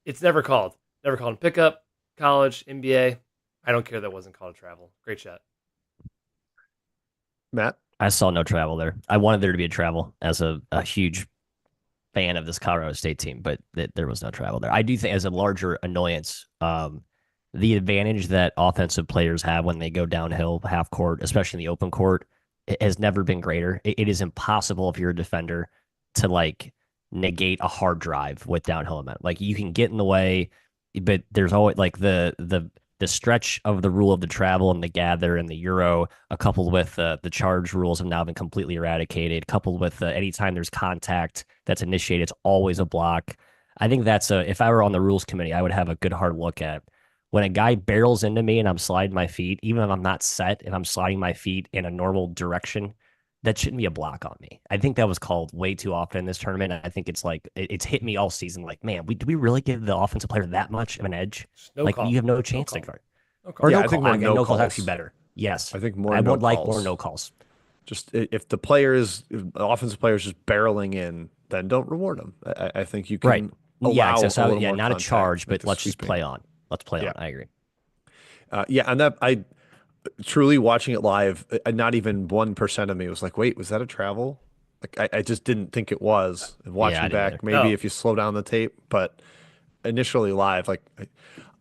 it's never called. Never called in pickup, college, NBA. I don't care that wasn't called a travel. Great shot. Matt? I saw no travel there. I wanted there to be a travel as a huge fan of this Colorado State team, but there was no travel there. I do think as a larger annoyance, the advantage that offensive players have when they go downhill half court, especially in the open court, it has never been greater. It is impossible if you're a defender to like negate a hard drive with downhill momentum. Like you can get in the way, but there's always like the stretch of the rule of the travel and the gather and the Euro, coupled with the charge rules have now been completely eradicated, coupled with anytime there's contact that's initiated, it's always a block. I think that's if I were on the rules committee, I would have a good hard look at when a guy barrels into me and I'm sliding my feet, even if I'm not set, if I'm sliding my feet in a normal direction, that shouldn't be a block on me. I think that was called way too often in this tournament. I think it's like it's hit me all season. Like, man, do we really give the offensive player that much of an edge? No Like, call. you have no No chance to call. guard. No call. Or Yeah, no I think call. more no No call's calls. actually better. Yes. I think more I no would like more calls. no calls. Just if the player is if the offensive player is just barreling in, then don't reward them. I think you Right. can Yeah, allow a so, little yeah, more not a contact, charge, like but the let's just sweeping. play on. Let's play Yeah, on. I agree. yeah, and that I truly watching it live, not even 1% of me was like, wait, was that a travel? Like I just didn't think it was. And Yeah, I watching didn't either. back, maybe No. if you slow down the tape, but initially live, like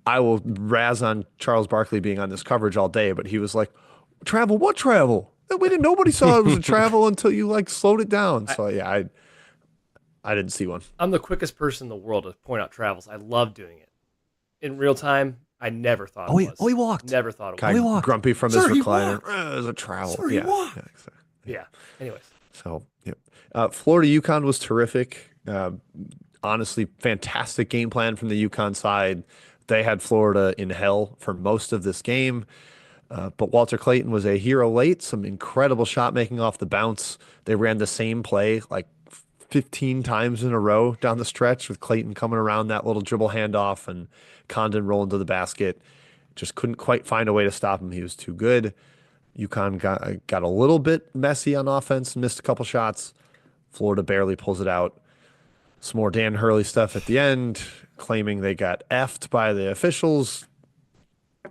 I will razz on Charles Barkley being on this coverage all day, but he was like, travel? What travel? We didn't. Nobody saw it was a travel until you like slowed it down. I, So yeah, I didn't see one. I'm the quickest person in the world to point out travels. I love doing it. In real time, I never thought it was. He walked. Never thought it Oh, he Kind was. of walked. grumpy from his Sir, he recliner. walked. It was a travel. Sir, he walked. Yeah, exactly. Yeah. Anyways. So, yeah. Florida UConn was terrific. Honestly, fantastic game plan from the UConn side. They had Florida in hell for most of this game. But Walter Clayton was a hero late. Some incredible shot making off the bounce. They ran the same play like 15 times in a row down the stretch with Clayton coming around that little dribble handoff and Condon rolling to the basket. Just couldn't quite find a way to stop him. He was too good. UConn got a little bit messy on offense, missed a couple shots. Florida barely pulls it out. Some more Dan Hurley stuff at the end, claiming they got effed by the officials.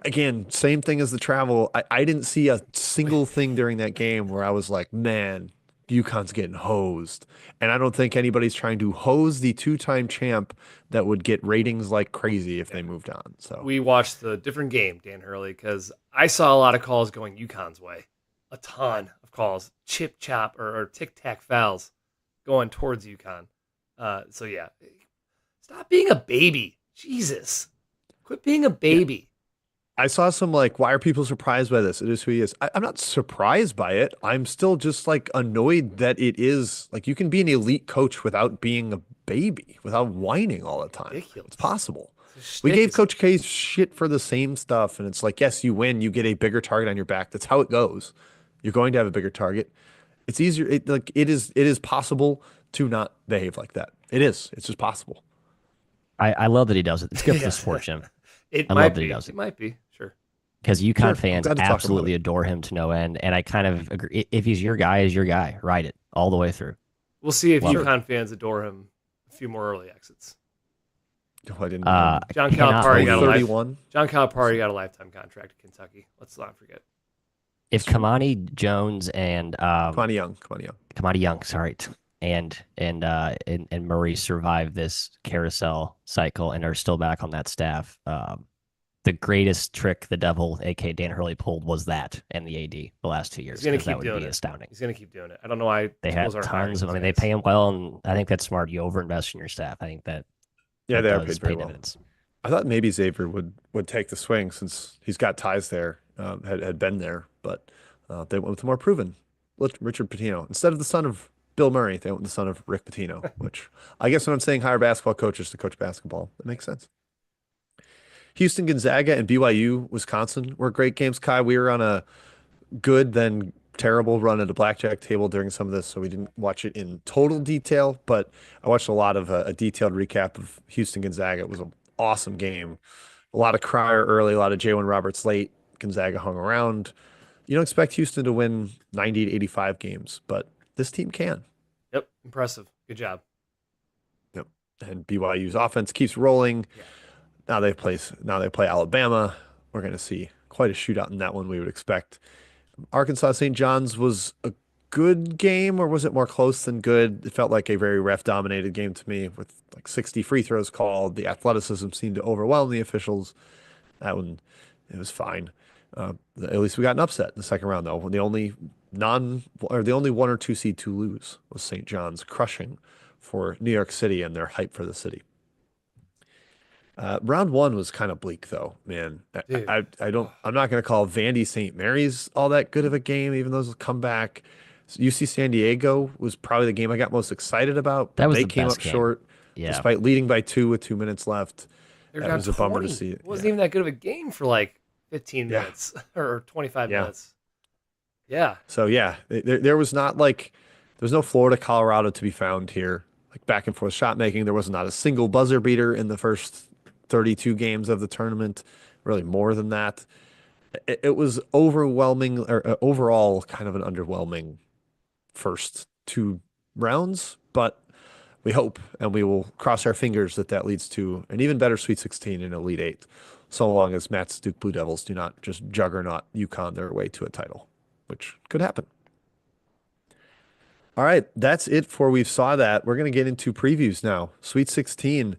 Again, same thing as the travel. I didn't see a single thing during that game where I was like, man, UConn's getting hosed. And I don't think anybody's trying to hose the two-time champ that would get ratings like crazy if they moved on. So We watched the different game, Dan Hurley, because I saw a lot of calls going UConn's way. A ton of calls. Chip chop or tic tac fouls going towards UConn. So yeah. Stop being a baby. Jesus. Quit being a baby. I saw some like, why are people surprised by this? It is who he is. I'm not surprised by it. I'm still just like annoyed that it is like you can be an elite coach without being a baby, without whining all the time. Ridiculous. It's possible. This We shtick gave is- Coach K shit for the same stuff, and it's like, yes, you win, you get a bigger target on your back. That's how it goes. You're going to have a bigger target. It's easier. It is possible to not behave like that. It is. It's just possible. I love that he does it. It's good for Yeah. the sport, Jim. It I might love that be. he does it. It might be. Sure. Because UConn Sure, I'm fans glad to talk about absolutely it. adore him to no end. And I kind of agree. If he's your guy, he's your guy. Ride it all the way through. We'll see if Love it. UConn fans adore him. A few more early exits. Oh, I didn't. John cannot Calipari got a believe- life. 31. John Calipari got a lifetime contract at Kentucky. Let's not forget. If Kamani Jones and Come on, Young. Come on, Young. Kamani Young, sorry, and Murray survive this carousel cycle and are still back on that staff, the greatest trick the devil, aka Dan Hurley, pulled was that and the AD the last 2 years. He's gonna 'cause keep that would doing be it. astounding. He's going to keep doing it. I don't know why They schools have aren't hiring tons of. I these mean, they guys. pay him well, and I think that's smart. You overinvest in your staff. I think that Yeah, that they are does paid very pay well. dividends. I thought maybe Xavier would take the swing since he's got ties there, had been there, but they went with the more proven Richard Pitino instead of the son of Bill Murray. They went with the son of Rick Pitino, which I guess when I'm saying hire basketball coaches to coach basketball, that makes sense. Houston, Gonzaga, and BYU, Wisconsin were great games. Kai, we were on a good than terrible run at a blackjack table during some of this, so we didn't watch it in total detail, but I watched a lot of a detailed recap of Houston Gonzaga. It was an awesome game. A lot of Crier early, a lot of Jalen Roberts late. Gonzaga hung around. You don't expect Houston to win 90 to 85 games, but this team can. Yep, impressive. Good job. Yep. And BYU's offense keeps rolling. Yeah. Now they play Alabama. We're going to see quite a shootout in that one, we would expect. Arkansas St. John's was a good game, or was it more close than good? It felt like a very ref dominated game to me with like 60 free throws called. The athleticism seemed to overwhelm the officials. That one, it was fine. At least we got an upset in the second round, though. The only one or two seed to lose was St. John's, crushing for New York City and their hype for the city. Round one was kind of bleak, though, man. Dude. I'm not going to call Vandy St. Mary's all that good of a game, even though it was a comeback. UC San Diego was probably the game I got most excited about, That but was they the came best up game. short Yeah. despite leading by 2 with 2 minutes left. They're That down was a bummer to 20. see. It wasn't Yeah. even that good of a game for like 15 Yeah. minutes or 25 Yeah. minutes. Yeah. So yeah, there was not like there's no Florida Colorado to be found here. Like back and forth shot making, there was not a single buzzer beater in the first 32 games of the tournament. Really more than that. It was overwhelming, or overall kind of an underwhelming first 2 rounds, but we hope and we will cross our fingers that that leads to an even better Sweet 16 and Elite Eight, so long as Matt's Duke Blue Devils do not just juggernaut UConn their way to a title, which could happen. All right, that's it for We've Saw That. We're going to get into previews now. Sweet 16,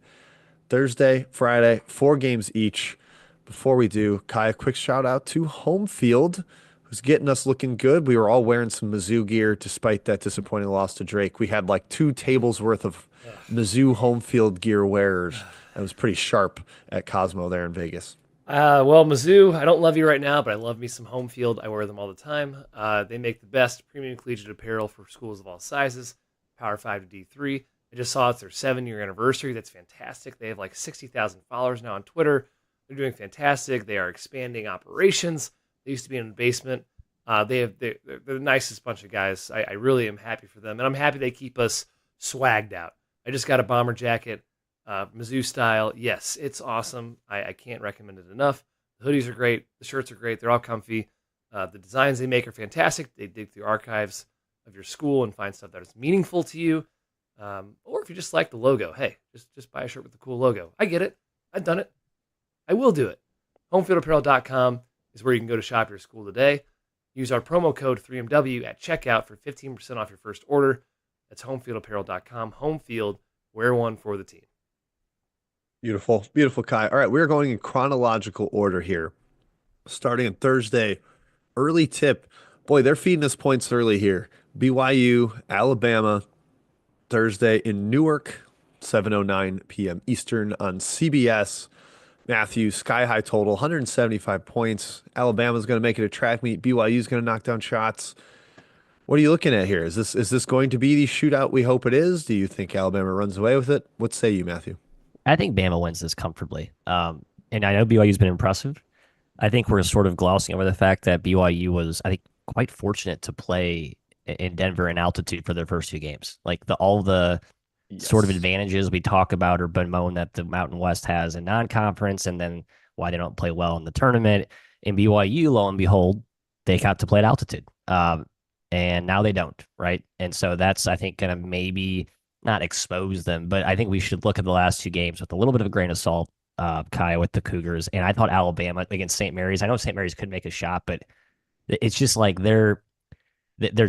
Thursday, Friday, 4 games each. Before we do, Kai, a quick shout out to Home Field, who's getting us looking good. We were all wearing some Mizzou gear despite that disappointing loss to Drake. We had like 2 tables worth of Mizzou Home Field gear wearers. That was pretty sharp at Cosmo there in Vegas. Well, Mizzou, I don't love you right now, but I love me some Home Field. I wear them all the time. They make the best premium collegiate apparel for schools of all sizes, Power 5 to D3. I just saw it's their 7-year anniversary. That's fantastic. They have like 60,000 followers now on Twitter. They're doing fantastic. They are expanding operations. They used to be in the basement. They're the nicest bunch of guys. I really am happy for them, and I'm happy they keep us swagged out. I just got a bomber jacket, Mizzou style. Yes, it's awesome. I can't recommend it enough. The hoodies are great. The shirts are great. They're all comfy. The designs they make are fantastic. They dig through archives of your school and find stuff that is meaningful to you. Or if you just like the logo, hey, just buy a shirt with the cool logo. I get it. I've done it. I will do it. Homefieldapparel.com is where you can go to shop your school today. Use our promo code 3MW at checkout for 15% off your first order. That's homefieldapparel.com. Home Field, wear one for the team. Beautiful, beautiful, Kai. All right, we're going in chronological order here. Starting on Thursday, early tip. Boy, they're feeding us points early here. BYU, Alabama, Thursday in Newark, 7:09 p.m. Eastern on CBS. Matthew, sky high total, 175 points. Alabama's going to make it a track meet. BYU's going to knock down shots. What are you looking at here? Is this going to be the shootout we hope it is? Do you think Alabama runs away with it? What say you, Matthew? I think Bama wins this comfortably. And I know BYU's been impressive. I think we're sort of glossing over the fact that BYU was, I think, quite fortunate to play in Denver in altitude for their first 2 games. Like all the sort of advantages we talk about or bemoan that the Mountain West has in non-conference, and then why they don't play well in the tournament. In BYU, lo and behold, they got to play at altitude. And now they don't, right? And so that's, I think, going to maybe not expose them, but I think we should look at the last 2 games with a little bit of a grain of salt, Kai, with the Cougars. And I thought Alabama against St. Mary's, I know St. Mary's could make a shot, but it's just like their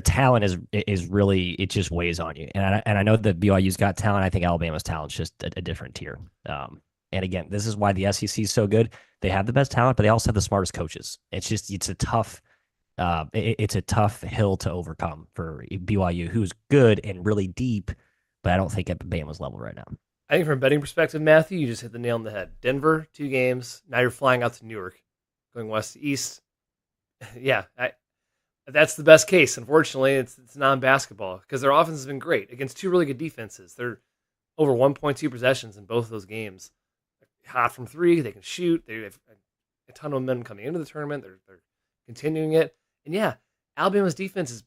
talent is really, it just weighs on you. And I know that BYU's got talent. I think Alabama's talent's just a different tier. And again, this is why the SEC is so good. They have the best talent, but they also have the smartest coaches. It's a tough hill to overcome for BYU, who's good and really deep, but I don't think at Bama's level right now. I think from a betting perspective, Matthew, you just hit the nail on the head. Denver, 2 games. Now you're flying out to Newark, going west to east. Yeah, that's the best case. Unfortunately, it's non-basketball because their offense has been great against 2 really good defenses. They're over 1.2 possessions in both of those games. They're hot from 3. They can shoot. They have a ton of momentum coming into the tournament. They're continuing it. And yeah, Alabama's defense is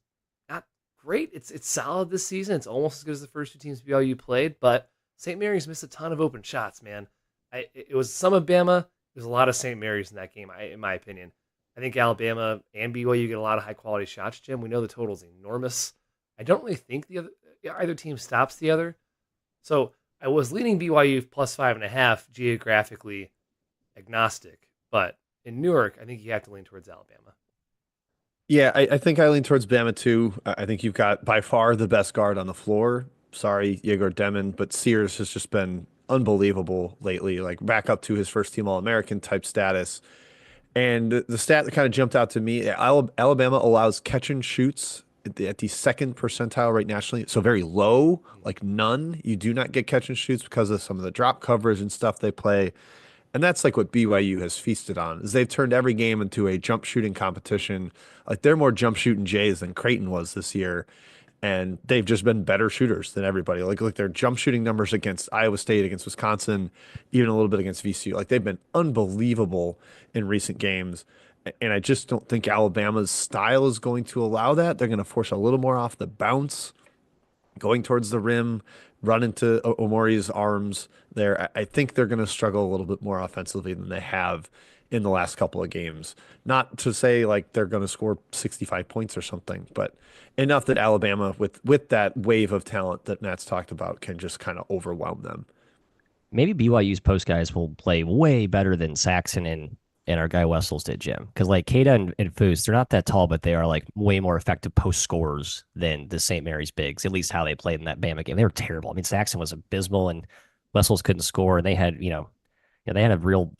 not great. It's solid this season. It's almost as good as the first two teams BYU played, but St. Mary's missed a ton of open shots, man. It was some of Bama. There's a lot of St. Mary's in that game, in my opinion. I think Alabama and BYU get a lot of high quality shots, Jim. We know the total is enormous. I don't really think either team stops the other. So I was leaning BYU plus 5.5 geographically agnostic, but in Newark, I think you have to lean towards Alabama. Yeah, I think I lean towards Bama too. I think you've got by far the best guard on the floor. Sorry, Yegor Demon, but Sears has just been unbelievable lately, like back up to his first team All-American type status. And the stat that kind of jumped out to me, Alabama allows catch and shoots at the second percentile rate nationally. So very low, like none. You do not get catch and shoots because of some of the drop coverage and stuff they play. And that's like what BYU has feasted on, is they've turned every game into a jump shooting competition. Like they're more jump shooting Jays than Creighton was this year. And they've just been better shooters than everybody. Like their jump shooting numbers against Iowa State, against Wisconsin, even a little bit against VCU. Like they've been unbelievable in recent games. And I just don't think Alabama's style is going to allow that. They're going to force a little more off the bounce, going towards the rim, run into Omori's arms there. I think they're going to struggle a little bit more offensively than they have in the last couple of games. Not to say like they're going to score 65 points or something, but enough that Alabama, with that wave of talent that Matt's talked about, can just kind of overwhelm them. Maybe BYU's post guys will play way better than Saxon and our guy Wessels did, Jim. Because like Kada and Foose, they're not that tall, but they are like way more effective post scorers than the St. Mary's bigs, at least how they played in that Bama game. They were terrible. I mean, Saxon was abysmal and Wessels couldn't score. And they had, they had a real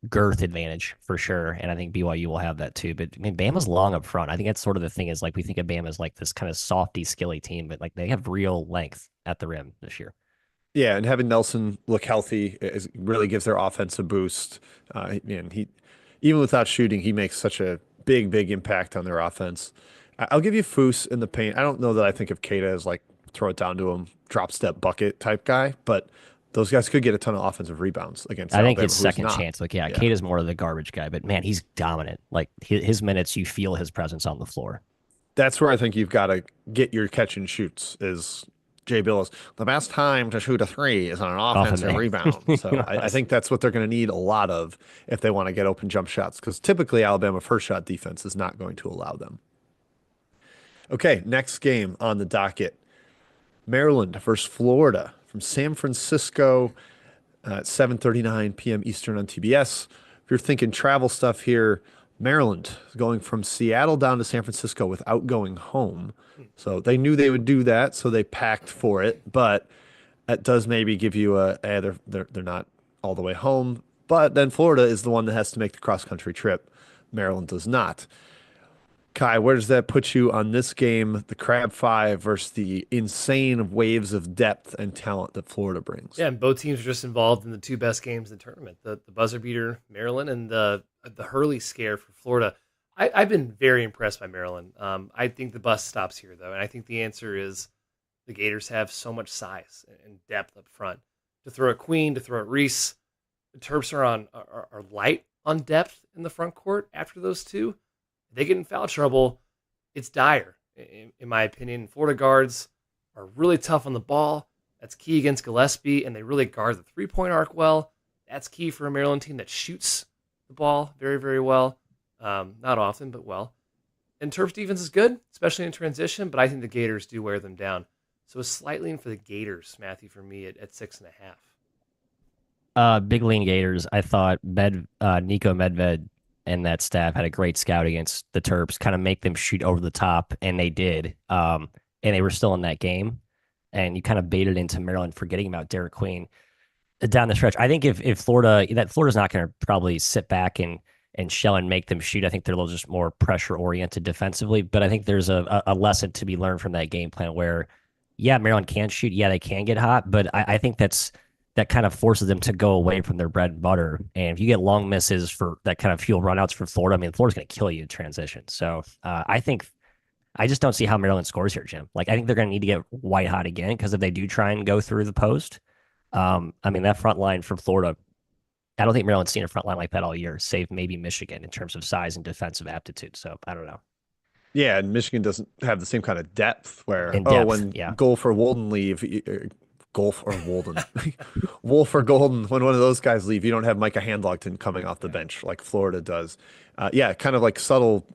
girth advantage for sure. And I think BYU will have that too. But I mean, Bama's long up front. I think that's sort of the thing is like we think of Bama as like this kind of softy, skilly team, but like they have real length at the rim this year. Yeah, and having Nelson look healthy really gives their offense a boost. And he, even without shooting, he makes such a big impact on their offense. I'll give you Foose in the paint. I don't know that I think of Kada as like throw it down to him, drop step bucket type guy, but those guys could get a ton of offensive rebounds against I think Alabama, his who's second not. chance, like, yeah, Yeah. Kate more of the garbage guy, but man, he's dominant. Like his minutes, you feel his presence on the floor. That's where I think you've got to get your catch and shoots is Jay Billis. The best time to shoot a three is on an Off of offensive me. rebound. So I think that's what they're going to need a lot of if they want to get open jump shots, because typically Alabama first shot defense is not going to allow them. Okay, next game on the docket. Maryland versus Florida from San Francisco at 7:39 p.m. Eastern on TBS. If you're thinking travel stuff here, Maryland is going from Seattle down to San Francisco without going home. So they knew they would do that, so they packed for it. But that does maybe give you they're not all the way home. But then Florida is the one that has to make the cross country trip. Maryland does not. Kai, where does that put you on this game, the Crab Five versus the insane waves of depth and talent that Florida brings? Yeah, and both teams are just involved in the two best games in the tournament: the buzzer beater Maryland and the Hurley scare for Florida. I've been very impressed by Maryland. I think the bus stops here though, and I think the answer is the Gators have so much size and depth up front to throw at Queen, to throw at Reese. The Terps are light on depth in the front court after those two. If they get in foul trouble, it's dire, in my opinion. Florida guards are really tough on the ball. That's key against Gillespie, and they really guard the three-point arc well. That's key for a Maryland team that shoots the ball very, very well. Not often, but well. And Terps defense is good, especially in transition, but I think the Gators do wear them down. So a slight lean for the Gators, Matthew, for me at 6.5. Big lean Gators. I thought Nico Medved and that staff had a great scout against the Terps, kind of make them shoot over the top, and they did. And they were still in that game. And you kind of baited into Maryland forgetting about Derek Queen down the stretch. I think if Florida's not going to probably sit back and shell and make them shoot. I think they're a little just more pressure oriented defensively. But I think there's a lesson to be learned from that game plan where, yeah, Maryland can shoot. Yeah, they can get hot. But I think that kind of forces them to go away from their bread and butter. And if you get long misses for that kind of fuel runouts for Florida, I mean, Florida's going to kill you in transition. So I think I just don't see how Maryland scores here, Jim. Like, I think they're going to need to get white hot again because if they do try and go through the post, I mean, that front line for Florida, I don't think Maryland's seen a front line like that all year, save maybe Michigan in terms of size and defensive aptitude. So I don't know. Yeah, and Michigan doesn't have the same kind of depth where, In oh, depth. when Yeah, Golf or Walden leave, Golf or Walden, Wolf or Golden, when one of those guys leave, you don't have Micah Handlogton coming off the Yeah. bench like Florida does. Yeah, kind of like subtle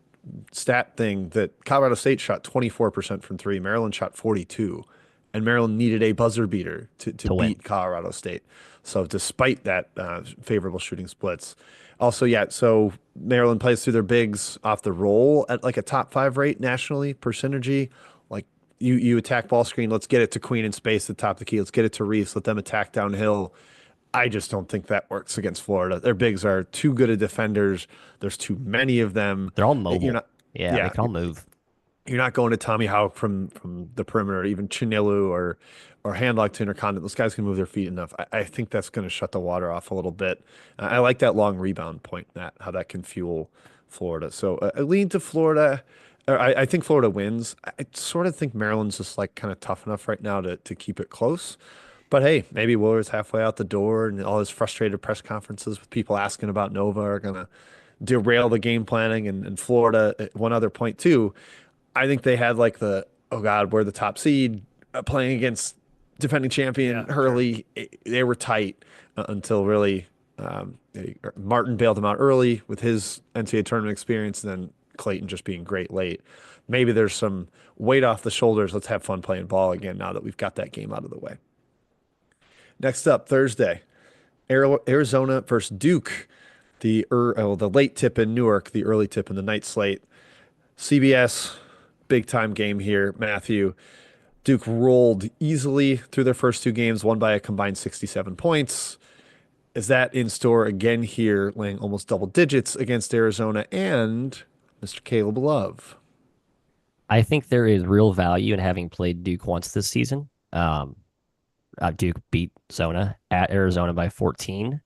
stat thing that Colorado State shot 24% from three, Maryland shot 42, and Maryland needed a buzzer beater to to win. beat Colorado State. So despite that favorable shooting splits, also yeah, so Maryland plays through their bigs off the roll at like a top five rate nationally per synergy. Like you attack ball screen, let's get it to Queen in space at the top of the key, let's get it to Reese, let them attack downhill. I just don't think that works against Florida. Their bigs are too good of defenders. There's too many of them. They're all You're mobile. not, Yeah, they yeah, can all move. you're not going to Tommy Houck from the perimeter, even Chinilu or Handlockton or Condon. Those guys can move their feet enough. I think that's going to shut the water off a little bit. I like that long rebound point, Matt, how that can fuel Florida. So I lean to Florida. I think Florida wins. I sort of think Maryland's just like kind of tough enough right now to keep it close. But hey, maybe Willard's halfway out the door, and all his frustrated press conferences with people asking about Nova are going to derail the game planning. And Florida, one other point too, I think they had like oh God, we're the top seed playing against defending champion Yeah, sure. Hurley. They were tight until really Martin bailed them out early with his NCAA tournament experience, and then Clayton just being great late. Maybe there's some weight off the shoulders. Let's have fun playing ball again now that we've got that game out of the way. Next up, Thursday, Arizona versus Duke. The late tip in Newark, the early tip in the night slate. CBS, big time game here, Matthew. Duke rolled easily through their first two games, won by a combined 67 points. Is that in store again here, laying almost double digits against Arizona and Mr. Caleb Love? I think there is real value in having played Duke once this season. Duke beat Zona at Arizona by 14.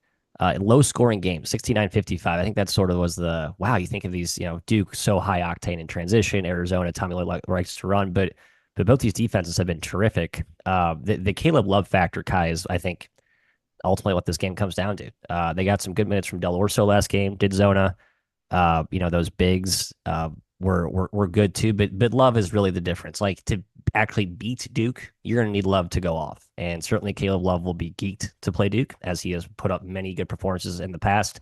Low scoring game, 69-55. I think that sort of was the wow. You think of these, Duke so high octane in transition, Arizona, Tommy Lloyd likes to run, but both these defenses have been terrific. The Caleb Love factor, Kai, is I think ultimately what this game comes down to. They got some good minutes from Del Orso last game, did Zona. Those bigs were good too, but Love is really the difference. Like to actually beat Duke, you're gonna need Love to go off, and certainly Caleb Love will be geeked to play Duke as he has put up many good performances in the past.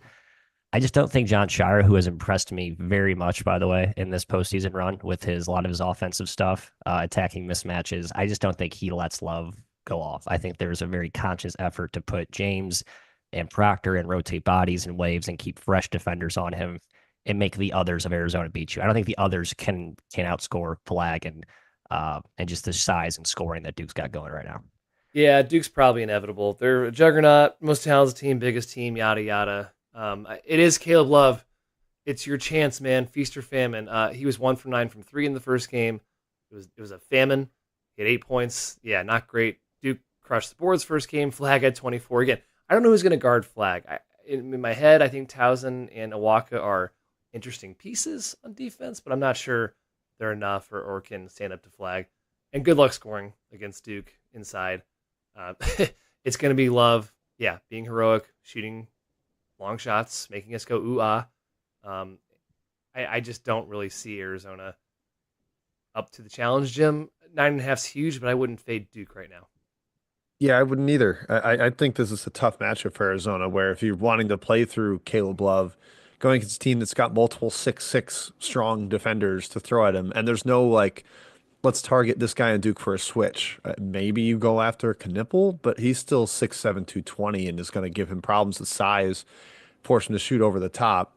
I just don't think John Shire, who has impressed me very much, by the way, in this postseason run with a lot of his offensive stuff, attacking mismatches. I just don't think he lets Love go off. I think there's a very conscious effort to put James and Proctor and rotate bodies and waves and keep fresh defenders on him and make the others of Arizona beat you. I don't think the others can outscore Flag and just the size and scoring that Duke's got going right now. Yeah, Duke's probably inevitable. They're a juggernaut, most talented team, biggest team, yada yada. It is Caleb Love. It's your chance, man. Feast or famine. He was 1 for 9 from three in the first game. It was a famine. He had 8 points. Yeah, not great. Duke crushed the boards first game. Flag had 24. Again, I don't know who's going to guard Flag. In my head, I think Towson and Awaka are interesting pieces on defense, but I'm not sure they're enough or can stand up to Flag. And good luck scoring against Duke inside. It's going to be Love, yeah, being heroic, shooting long shots, making us go ooh ah. Um, I just don't really see Arizona up to the challenge, Jim. 9.5's huge, but I wouldn't fade Duke right now. Yeah, I wouldn't either. I think this is a tough matchup for Arizona, where if you're wanting to play through Caleb Love, going against a team that's got multiple 6'6" strong defenders to throw at him, and there's no like, let's target this guy and Duke for a switch. Maybe you go after Knipple, but he's still 6'7", 220, and is going to give him problems with size, force him to shoot over the top.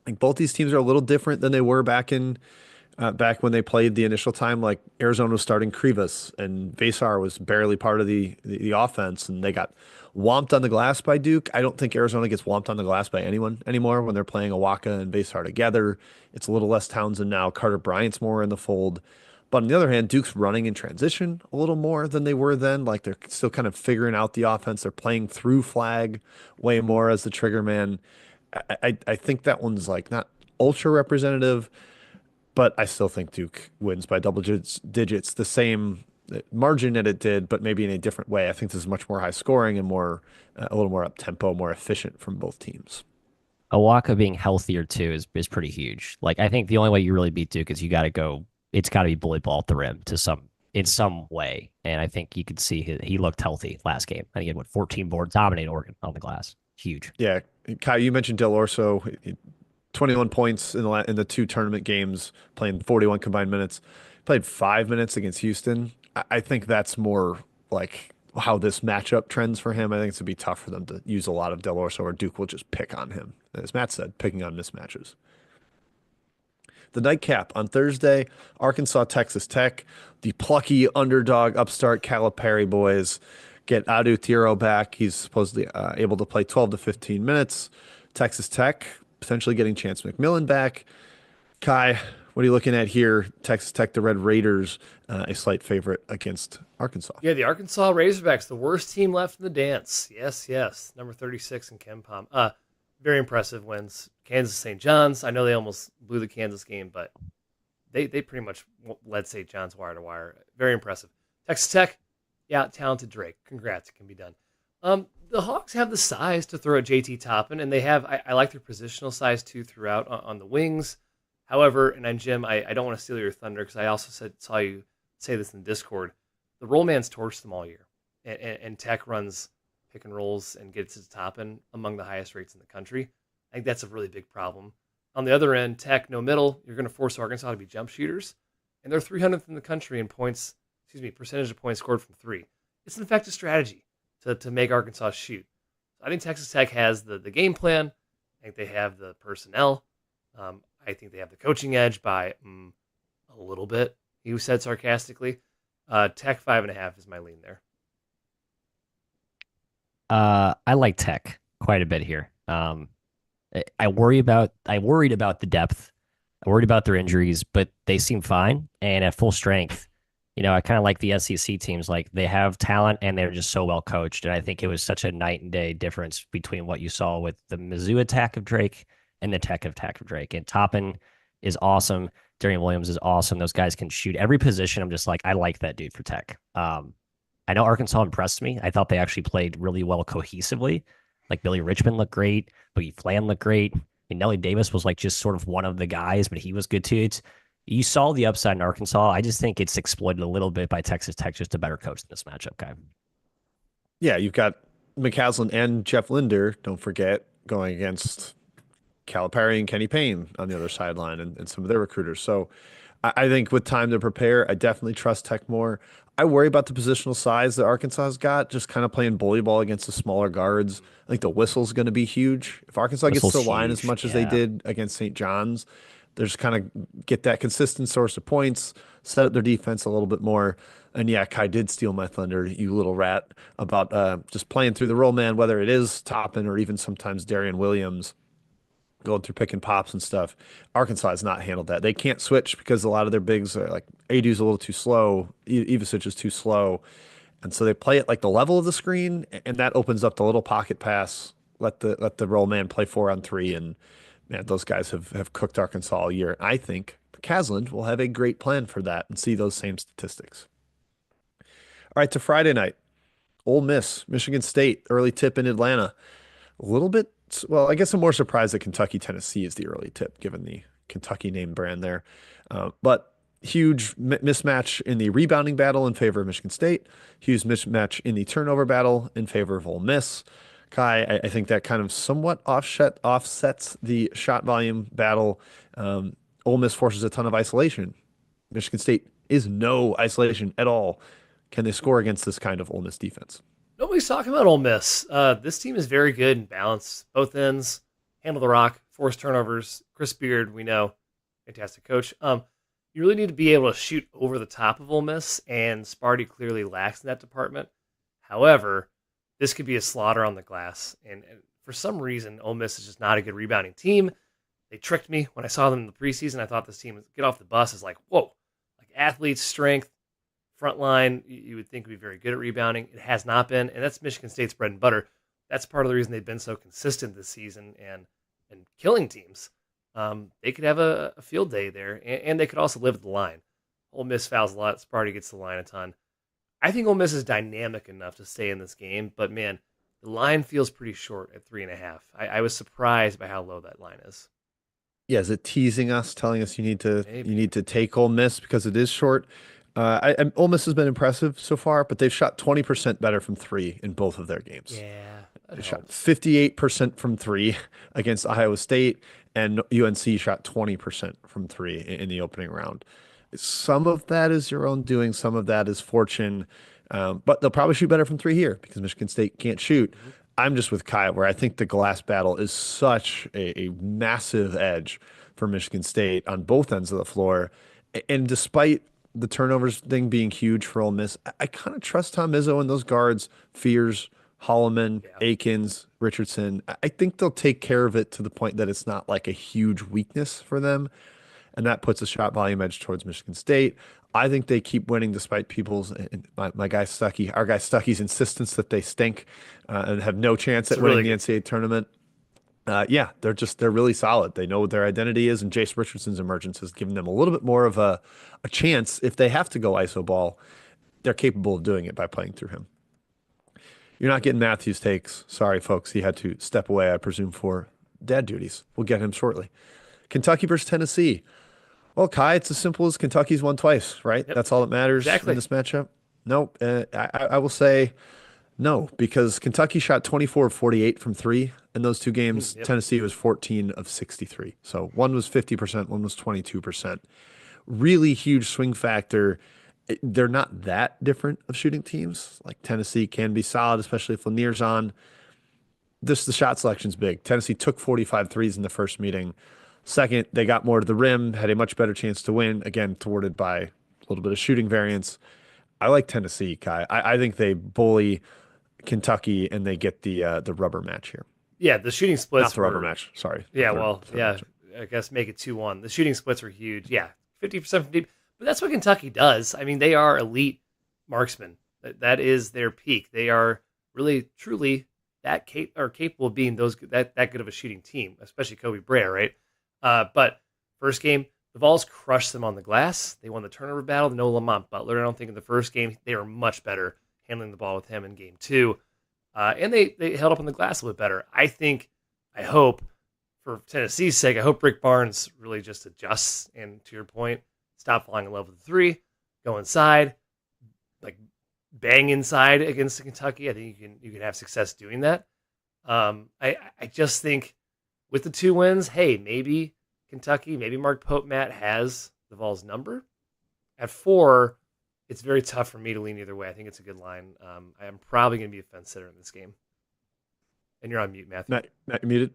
I think both these teams are a little different than they were back when they played the initial time. Like Arizona was starting Krivas, and Vasar was barely part of the offense, and they got whomped on the glass by Duke. I don't think Arizona gets whomped on the glass by anyone anymore when they're playing Awaka and Vasar together. It's a little less Townsend now. Carter Bryant's more in the fold. But on the other hand, Duke's running in transition a little more than they were then. Like they're still kind of figuring out the offense. They're playing through Flag way more as the trigger man. I think that one's like not ultra representative, but I still think Duke wins by double digits, the same margin that it did, but maybe in a different way. I think this is much more high scoring and more a little more up tempo, more efficient from both teams. Awaka being healthier too is pretty huge. Like I think the only way you really beat Duke is you got to go. It's got to be bully ball at the rim to some in some way. And I think you could see he looked healthy last game. I think he had 14 boards, dominate Oregon on the glass. Huge. Yeah, Kai, you mentioned Del Orso, 21 points in in the two tournament games, playing 41 combined minutes. Played 5 minutes against Houston. I think that's more like how this matchup trends for him. I think it's gonna be tough for them to use a lot of Del Orso, or Duke will just pick on him. As Matt said, picking on mismatches. The nightcap on Thursday, Arkansas, Texas Tech. The plucky underdog upstart Calipari boys get Adu Tiro back. He's supposedly able to play 12 to 15 minutes. Texas Tech potentially getting Chance McMillan back. Kai, what are you looking at here? Texas Tech, the Red Raiders, a slight favorite against Arkansas. Yeah, the Arkansas Razorbacks, the worst team left in the dance. Yes, yes. Number 36 in Ken Palm. Very impressive wins. Kansas St. John's. I know they almost blew the Kansas game, but they pretty much led St. John's wire to wire. Very impressive. Texas Tech, yeah, talented Drake. Congrats, it can be done. The Hawks have the size to throw at JT Toppin, and they have, I like their positional size too throughout on the wings. However, and Jim, I don't want to steal your thunder because I also saw you say this in Discord. The roll man's torched them all year, and Tech runs pick and rolls and gets to Toppin among the highest rates in the country. I think that's a really big problem. On the other end, Tech, no middle, you're going to force Arkansas to be jump shooters, and they're 300th in the country in percentage of points scored from three. It's an effective strategy to make Arkansas shoot. So I think Texas Tech has the game plan. I think they have the personnel. I think they have the coaching edge by a little bit, he said sarcastically. Tech 5.5 is my lean there. I like Tech quite a bit here. I worried about the depth. I worried about their injuries, but they seem fine and at full strength. I kind of like the SEC teams. Like they have talent and they're just so well coached. And I think it was such a night and day difference between what you saw with the Mizzou attack of Drake and the Tech attack of Drake. And Toppin is awesome. Darian Williams is awesome. Those guys can shoot every position. I'm just like, I like that dude for Tech. I know Arkansas impressed me. I thought they actually played really well cohesively. Like Billy Richmond looked great. Boogie Flan looked great. I mean, Nelly Davis was like just sort of one of the guys, but he was good too. You saw the upside in Arkansas. I just think it's exploited a little bit by Texas Tech, just a better coach in this matchup, guy. Yeah, you've got McCaslin and Jeff Linder, don't forget, going against Calipari and Kenny Payne on the other sideline and some of their recruiters. So I think with time to prepare, I definitely trust Tech more. I worry about the positional size that Arkansas has got, just kind of playing bully ball against the smaller guards. I think the whistle's going to be huge. If Arkansas gets to the line as much as they did against St. John's, they're just kind of get that consistent source of points, set up their defense a little bit more. And yeah, Kai did steal my thunder, you little rat, about just playing through the roll man, whether it is Toppin or even sometimes Darian Williams going through pick and pops and stuff. Arkansas has not handled that. They can't switch because a lot of their bigs are like Adu's a little too slow, Ivasic is too slow. And so they play it like the level of the screen, and that opens up the little pocket pass. Let the roll man play 4-on-3, and man, those guys have cooked Arkansas all year. I think Casland will have a great plan for that and see those same statistics. All right, to Friday night. Ole Miss, Michigan State, early tip in Atlanta. A little bit, well, I guess I'm more surprised that Kentucky, Tennessee is the early tip, given the Kentucky name brand there. But huge mismatch in the rebounding battle in favor of Michigan State. Huge mismatch in the turnover battle in favor of Ole Miss. Kai, I think that kind of somewhat offsets the shot volume battle. Ole Miss forces a ton of isolation. Michigan State is no isolation at all. Can they score against this kind of Ole Miss defense? Nobody's talking about Ole Miss. This team is very good and balanced. Both ends, handle the rock, force turnovers. Chris Beard, we know, fantastic coach. You really need to be able to shoot over the top of Ole Miss, and Sparty clearly lacks in that department. However, this could be a slaughter on the glass, and for some reason, Ole Miss is just not a good rebounding team. They tricked me when I saw them in the preseason. I thought this team would get off the bus is like, whoa, like athletes, strength, front line, you would think would be very good at rebounding. It has not been, and that's Michigan State's bread and butter. That's part of the reason they've been so consistent this season and killing teams. They could have a field day there, and they could also live at the line. Ole Miss fouls a lot. Sparty gets the line a ton. I think Ole Miss is dynamic enough to stay in this game, but man, The line feels pretty short at 3.5. I was surprised by how low that line is. Yeah, is it teasing us, telling us you Maybe. need to take Ole Miss because it is short? Ole Miss has been impressive so far, but they've shot 20% better from three in both of their games. Yeah, that They shot helps. 58% from three against Iowa State, and UNC shot 20% from three in the opening round. Some of that is your own doing, some of that is fortune, but they'll probably shoot better from three here because Michigan State can't shoot. Mhm. I'm just with Kyle, where I think the glass battle is such a massive edge for Michigan State on both ends of the floor. And despite the turnovers thing being huge for Ole Miss, I kind of trust Tom Izzo and those guards, Fears, Holloman, Yeah. Akins, Richardson. I think they'll take care of it to the point that it's not like a huge weakness for them. And that puts a shot volume edge towards Michigan State. I think they keep winning despite people's, and my guy Stuckey, our guy Stuckey's insistence that they stink and have no chance It's at a winning really the good team. NCAA tournament. Yeah, they're really solid. They know what their identity is, and Jace Richardson's emergence has given them a little bit more of a chance if they have to go iso ball. They're capable of doing it by playing through him. You're not getting Matthews takes. Sorry, folks. He had to step away, I presume, for dad duties. We'll get him shortly. Kentucky versus Tennessee. Well, Kai, it's as simple as Kentucky's won twice, right? Yep, That's all that matters in exactly. this matchup. No, I will say no, because Kentucky shot 24 of 48 from three in those two games. Yep. Tennessee was 14 of 63. So one was 50%, one was 22%. Really huge swing factor. They're not that different of shooting teams. Like Tennessee can be solid, especially if Lanier's on. The shot selection's big. Tennessee took 45 threes in the first meeting. Second, they got more to the rim, had a much better chance to win, again, thwarted by a little bit of shooting variance. I like Tennessee, Kai. I think they bully Kentucky and they get the rubber match here. Yeah, the shooting Not splits the rubber were. match. Sorry, the Yeah, well, third yeah. match. I guess make it 2-1. The shooting splits were huge. Yeah, 50% from deep. But that's what Kentucky does. I mean, they are elite marksmen. That is their peak. They are really, truly are capable of being that good of a shooting team, especially Kobe Brea, right? But first game, the Vols crushed them on the glass. They won the turnover battle. No Lamont Butler. I don't think in the first game they were much better handling the ball with him in game two. And they held up on the glass a little bit better. I hope, for Tennessee's sake, I hope Rick Barnes really just adjusts and, to your point, stop falling in love with the three, go inside, like bang inside against Kentucky. I think you can have success doing that. I just think with the two wins, hey, maybe Kentucky, maybe Mark Pope-Matt has the Vols number. At 4, it's very tough for me to lean either way. I think it's a good line. I'm probably going to be a fence sitter in this game. And you're on mute, Matthew. Matt, you muted?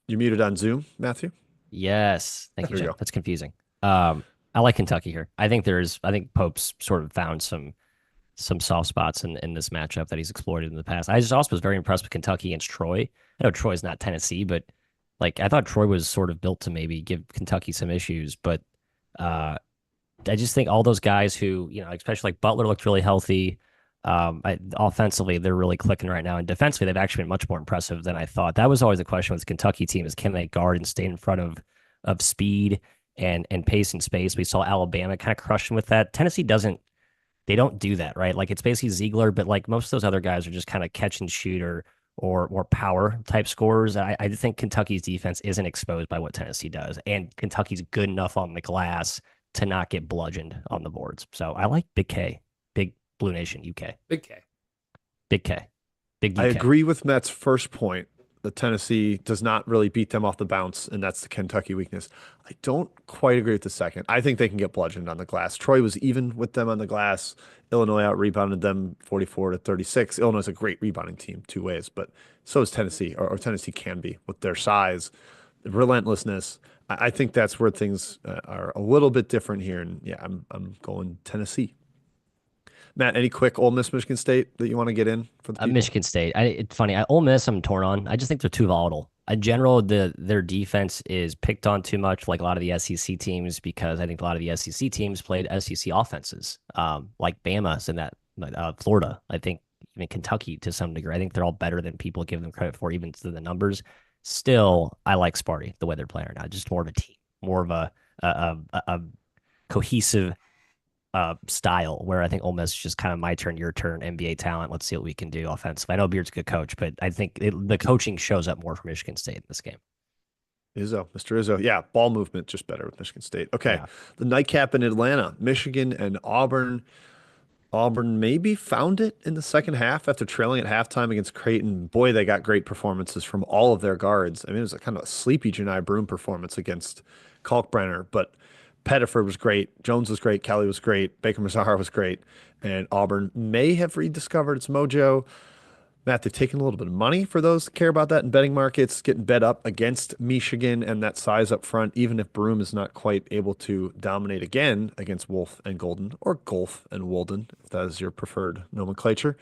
You muted on Zoom, Matthew? Yes. Thank you, There you Jim. go. That's confusing. I like Kentucky here. I think Pope's sort of found some soft spots in this matchup that he's exploited in the past. I just also was very impressed with Kentucky against Troy. I know Troy's not Tennessee, but like I thought Troy was sort of built to maybe give Kentucky some issues. But I just think all those guys who, especially like Butler looked really healthy. Offensively, they're really clicking right now. And defensively, they've actually been much more impressive than I thought. That was always the question with the Kentucky team is can they guard and stay in front of speed and pace and space. We saw Alabama kind of crushing with that. Tennessee doesn't they don't do that, right? Like it's basically Ziegler, but like most of those other guys are just kind of catch and shoot or more power type scorers. I think Kentucky's defense isn't exposed by what Tennessee does. And Kentucky's good enough on the glass to not get bludgeoned on the boards. So I like Big K, Big Blue Nation, UK. Big K. Big K. Big I UK. agree with Matt's first point that Tennessee does not really beat them off the bounce, and that's the Kentucky weakness. I don't quite agree with the second. I think they can get bludgeoned on the glass. Troy was even with them on the glass. Illinois out rebounded them 44 to 36. Illinois is a great rebounding team, two ways, but so is Tennessee, or Tennessee can be with their size, the relentlessness. I think that's where things are a little bit different here. And yeah, I'm going Tennessee. Matt, any quick Ole Miss Michigan State that you want to get in for the people? Michigan State. It's funny. Ole Miss, I'm torn on. I just think they're too volatile. In general, their defense is picked on too much, like a lot of the SEC teams, because I think a lot of the SEC teams played SEC offenses, like Bama's and that Florida. I think even Kentucky to some degree. I think they're all better than people give them credit for, even to the numbers. Still, I like Sparty the way they're playing right now. Just more of a team, more of a cohesive style where I think Ole Miss is just kind of my turn, your turn, NBA talent. Let's see what we can do offensively. I know Beard's a good coach, but I think the coaching shows up more for Michigan State in this game. Izzo, Mr. Izzo. Yeah, ball movement just better with Michigan State. Okay, Yeah. the nightcap in Atlanta, Michigan and Auburn. Auburn maybe found it in the second half after trailing at halftime against Creighton. Boy, they got great performances from all of their guards. I mean, it was a kind of a sleepy Janai Broom performance against Kalkbrenner, but Pettiford was great. Jones was great. Kelly was great. Baker Mazara was great. And Auburn may have rediscovered its mojo. Matt, they've taken a little bit of money for those that care about that in betting markets, getting bet up against Michigan and that size up front, even if Broom is not quite able to dominate again against Wolf and Golden, or Golf and Wolden, if that is your preferred nomenclature.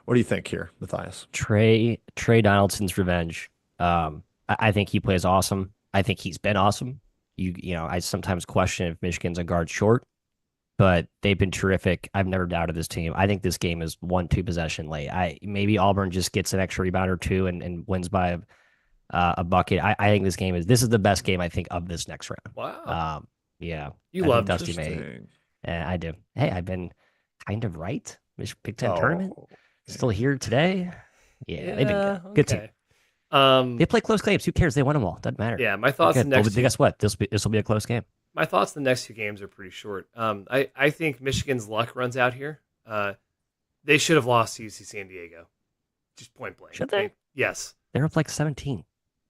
What do you think here, Matthias? Trey Donaldson's revenge. I think he plays awesome. I think he's been awesome. I sometimes question if Michigan's a guard short, but they've been terrific. I've never doubted this team. I think this game is 1-2 possession late. Maybe Auburn just gets an extra rebound or two and wins by a bucket. I think this is the best game I think of this next round. Wow. Yeah, You I love think Dusty May. Interesting. I do. Hey, I've been kind of right. Big Ten tournament Oh, still here today. Yeah, they've been good. Good team. They play close games. Who cares? They won them all. Doesn't matter. Yeah, my thoughts. Guess what? This will be a close game. My thoughts. The next two games are pretty short. I think Michigan's luck runs out here. They should have lost to UC San Diego, just point blank. Should they? Yes. They're up like 17.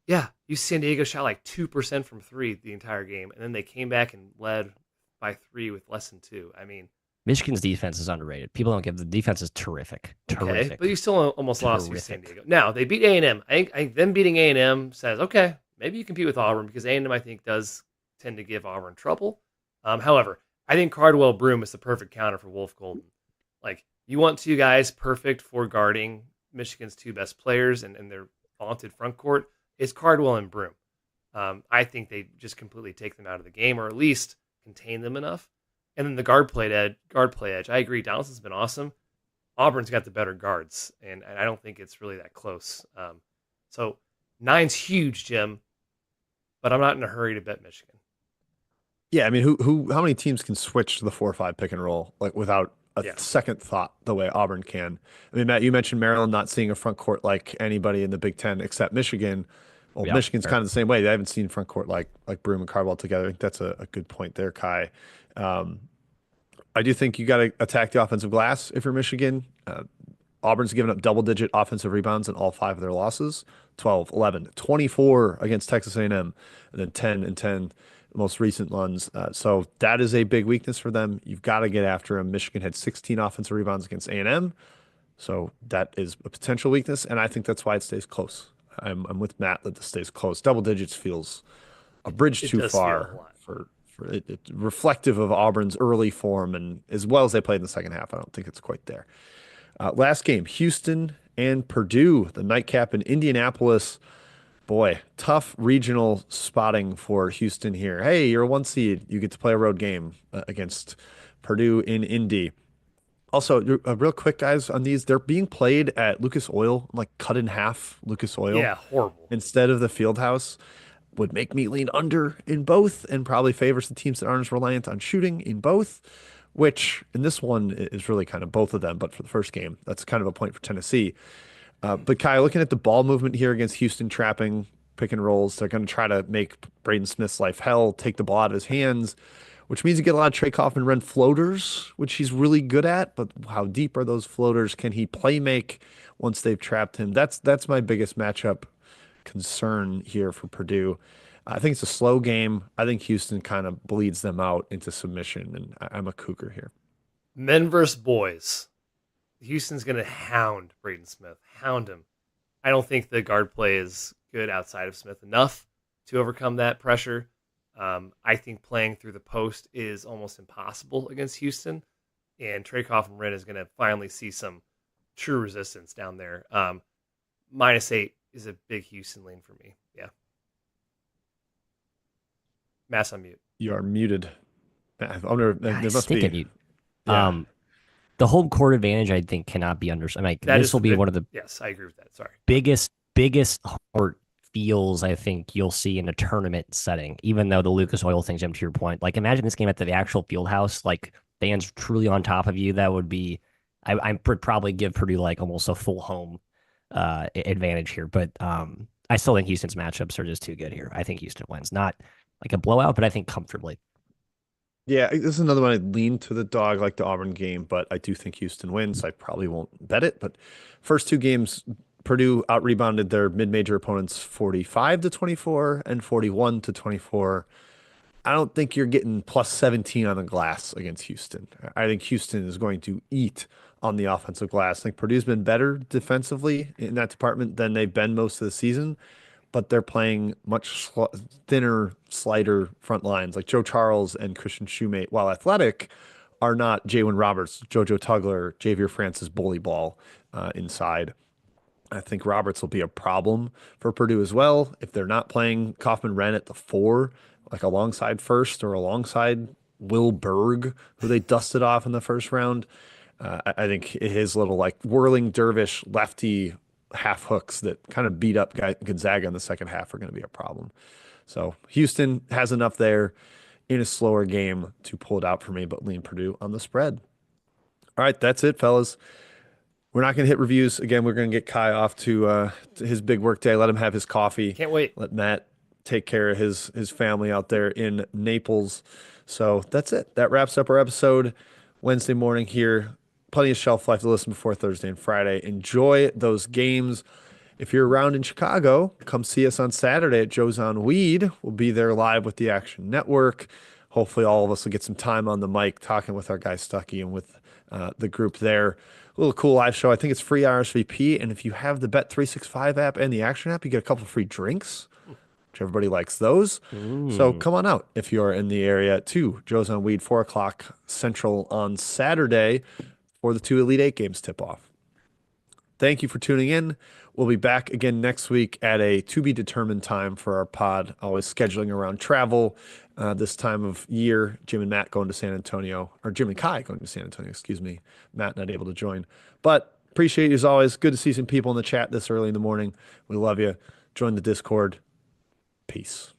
Yeah, UC San Diego shot like 2% from three the entire game, and then they came back and led by 3 with less than 2. I mean, Michigan's defense is underrated. People don't give the defense is terrific. Okay, but you still almost lost to San Diego. Now they beat A&M. I think them beating A&M says, okay, maybe you compete with Auburn because A&M I think does tend to give Auburn trouble. However, I think Cardwell Broom is the perfect counter for Wolf Golden. Like you want two guys perfect for guarding Michigan's two best players and their vaunted front court. It's Cardwell and Broom. I think they just completely take them out of the game or at least contain them enough. And then the guard play edge. I agree. Donaldson's been awesome. Auburn's got the better guards, and I don't think it's really that close. So 9's huge, Jim, but I'm not in a hurry to bet Michigan. yeah. I mean, how many teams can switch to the 4-5 pick and roll like without a second thought the way Auburn can? I mean, Matt, you mentioned Maryland not seeing a front court like anybody in the Big Ten except Michigan. Well, Yeah, Michigan's fair. kind of the same way. They haven't seen front court like Broom and Cardwell together. I think that's a good point there, Kai. I do think you got to attack the offensive glass if you're Michigan. Auburn's given up double-digit offensive rebounds in all 5 of their losses, 12, 11, 24 against Texas A&M, and then 10 and 10 most recent ones. So that is a big weakness for them. You've got to get after them. Michigan had 16 offensive rebounds against A&M, so that is a potential weakness, and I think that's why it stays close. I'm with Matt that this stays close. Double digits feels a bridge It too does feel a far lot. for it, reflective of Auburn's early form and as well as they played in the second half. I don't think it's quite there. Last game, Houston and Purdue, the nightcap in Indianapolis. Boy, tough regional spotting for Houston here. Hey, you're a 1 seed. You get to play a road game against Purdue in Indy. Also, real quick, guys, on these, they're being played at Lucas Oil, like cut in half Lucas Oil. Yeah, horrible. Instead of the field house. Would make me lean under in both and probably favors the teams that aren't as reliant on shooting in both, which in this one is really kind of both of them. But for the first game, that's kind of a point for Tennessee. But Kai, looking at the ball movement here against Houston trapping pick and rolls, they're going to try to make Braden Smith's life hell, take the ball out of his hands, which means you get a lot of Trey Kaufman run floaters, which he's really good at. But how deep are those floaters? Can he play make once they've trapped him? That's my biggest matchup concern here for Purdue. I think it's a slow game. I think Houston kind of bleeds them out into submission, and I'm a Cougar here. Men versus boys. Houston's going to hound Braden Smith. Hound him. I don't think the guard play is good outside of Smith enough to overcome that pressure. I think playing through the post is almost impossible against Houston, and Trey Kaufman is going to finally see some true resistance down there. -8 is a big Houston lean for me. Yeah. Mass on mute. You are muted. There must Stinking be. you. Yeah. The home court advantage, I think, cannot be understood. Like, That this is will be the- one of the Yes, I agree with that. Sorry. biggest court feels I think you'll see in a tournament setting, even though the Lucas Oil thing, Jim, to your point. Like, imagine this game at the actual field house. Like, fans truly on top of you, that would be I would probably give Purdue like almost a full home advantage here. But I still think Houston's matchups are just too good here. I think Houston wins, not like a blowout, but I think comfortably. Yeah, this is another one I'd lean to the dog like the Auburn game, but I do think Houston wins. I probably won't bet it, but first two games, Purdue out rebounded their mid-major opponents 45 to 24 and 41 to 24. I don't think you're getting plus 17 on the glass against Houston. I think Houston is going to eat on the offensive glass. I think Purdue's been better defensively in that department than they've been most of the season, but they're playing much thinner, slighter front lines. Like Joe Charles and Christian Shoemate, while athletic, are not Jalen Roberts, JoJo Tugler, Javier Francis bully ball inside. I think Roberts will be a problem for Purdue as well if they're not playing Kaufman Wren at the four, like alongside first or alongside Will Berg, who they dusted off in the first round. I think his little like whirling dervish lefty half hooks that kind of beat up Gonzaga in the second half are going to be a problem. So Houston has enough there in a slower game to pull it out for me, but lean Purdue on the spread. All right, that's it, fellas. We're not going to hit reviews again. We're going to get Kai off to his big work day. Let him have his coffee. Can't wait. Let Matt take care of his family out there in Naples. So that's it. That wraps up our episode Wednesday morning here. Plenty of shelf life to listen before Thursday and Friday. Enjoy those games. If you're around in Chicago, come see us on Saturday at Joe's on Weed. We'll be there live with the Action Network. Hopefully, all of us will get some time on the mic talking with our guy Stuckey and with the group there. A little cool live show. I think it's free RSVP. And if you have the Bet365 app and the Action app, you get a couple free drinks, which everybody likes those. So come on out if you're in the area to Joe's on Weed, 4 o'clock Central on Saturday for the two Elite Eight games tip off. Thank you for tuning in. We'll be back again next week at a to be determined time for our pod, always scheduling around travel this time of year. Jim and Matt going to San Antonio, or Jim and Kai going to San Antonio, excuse me. Matt not able to join. But appreciate you as always. Good to see some people in the chat this early in the morning. We love you. Join the Discord. Peace.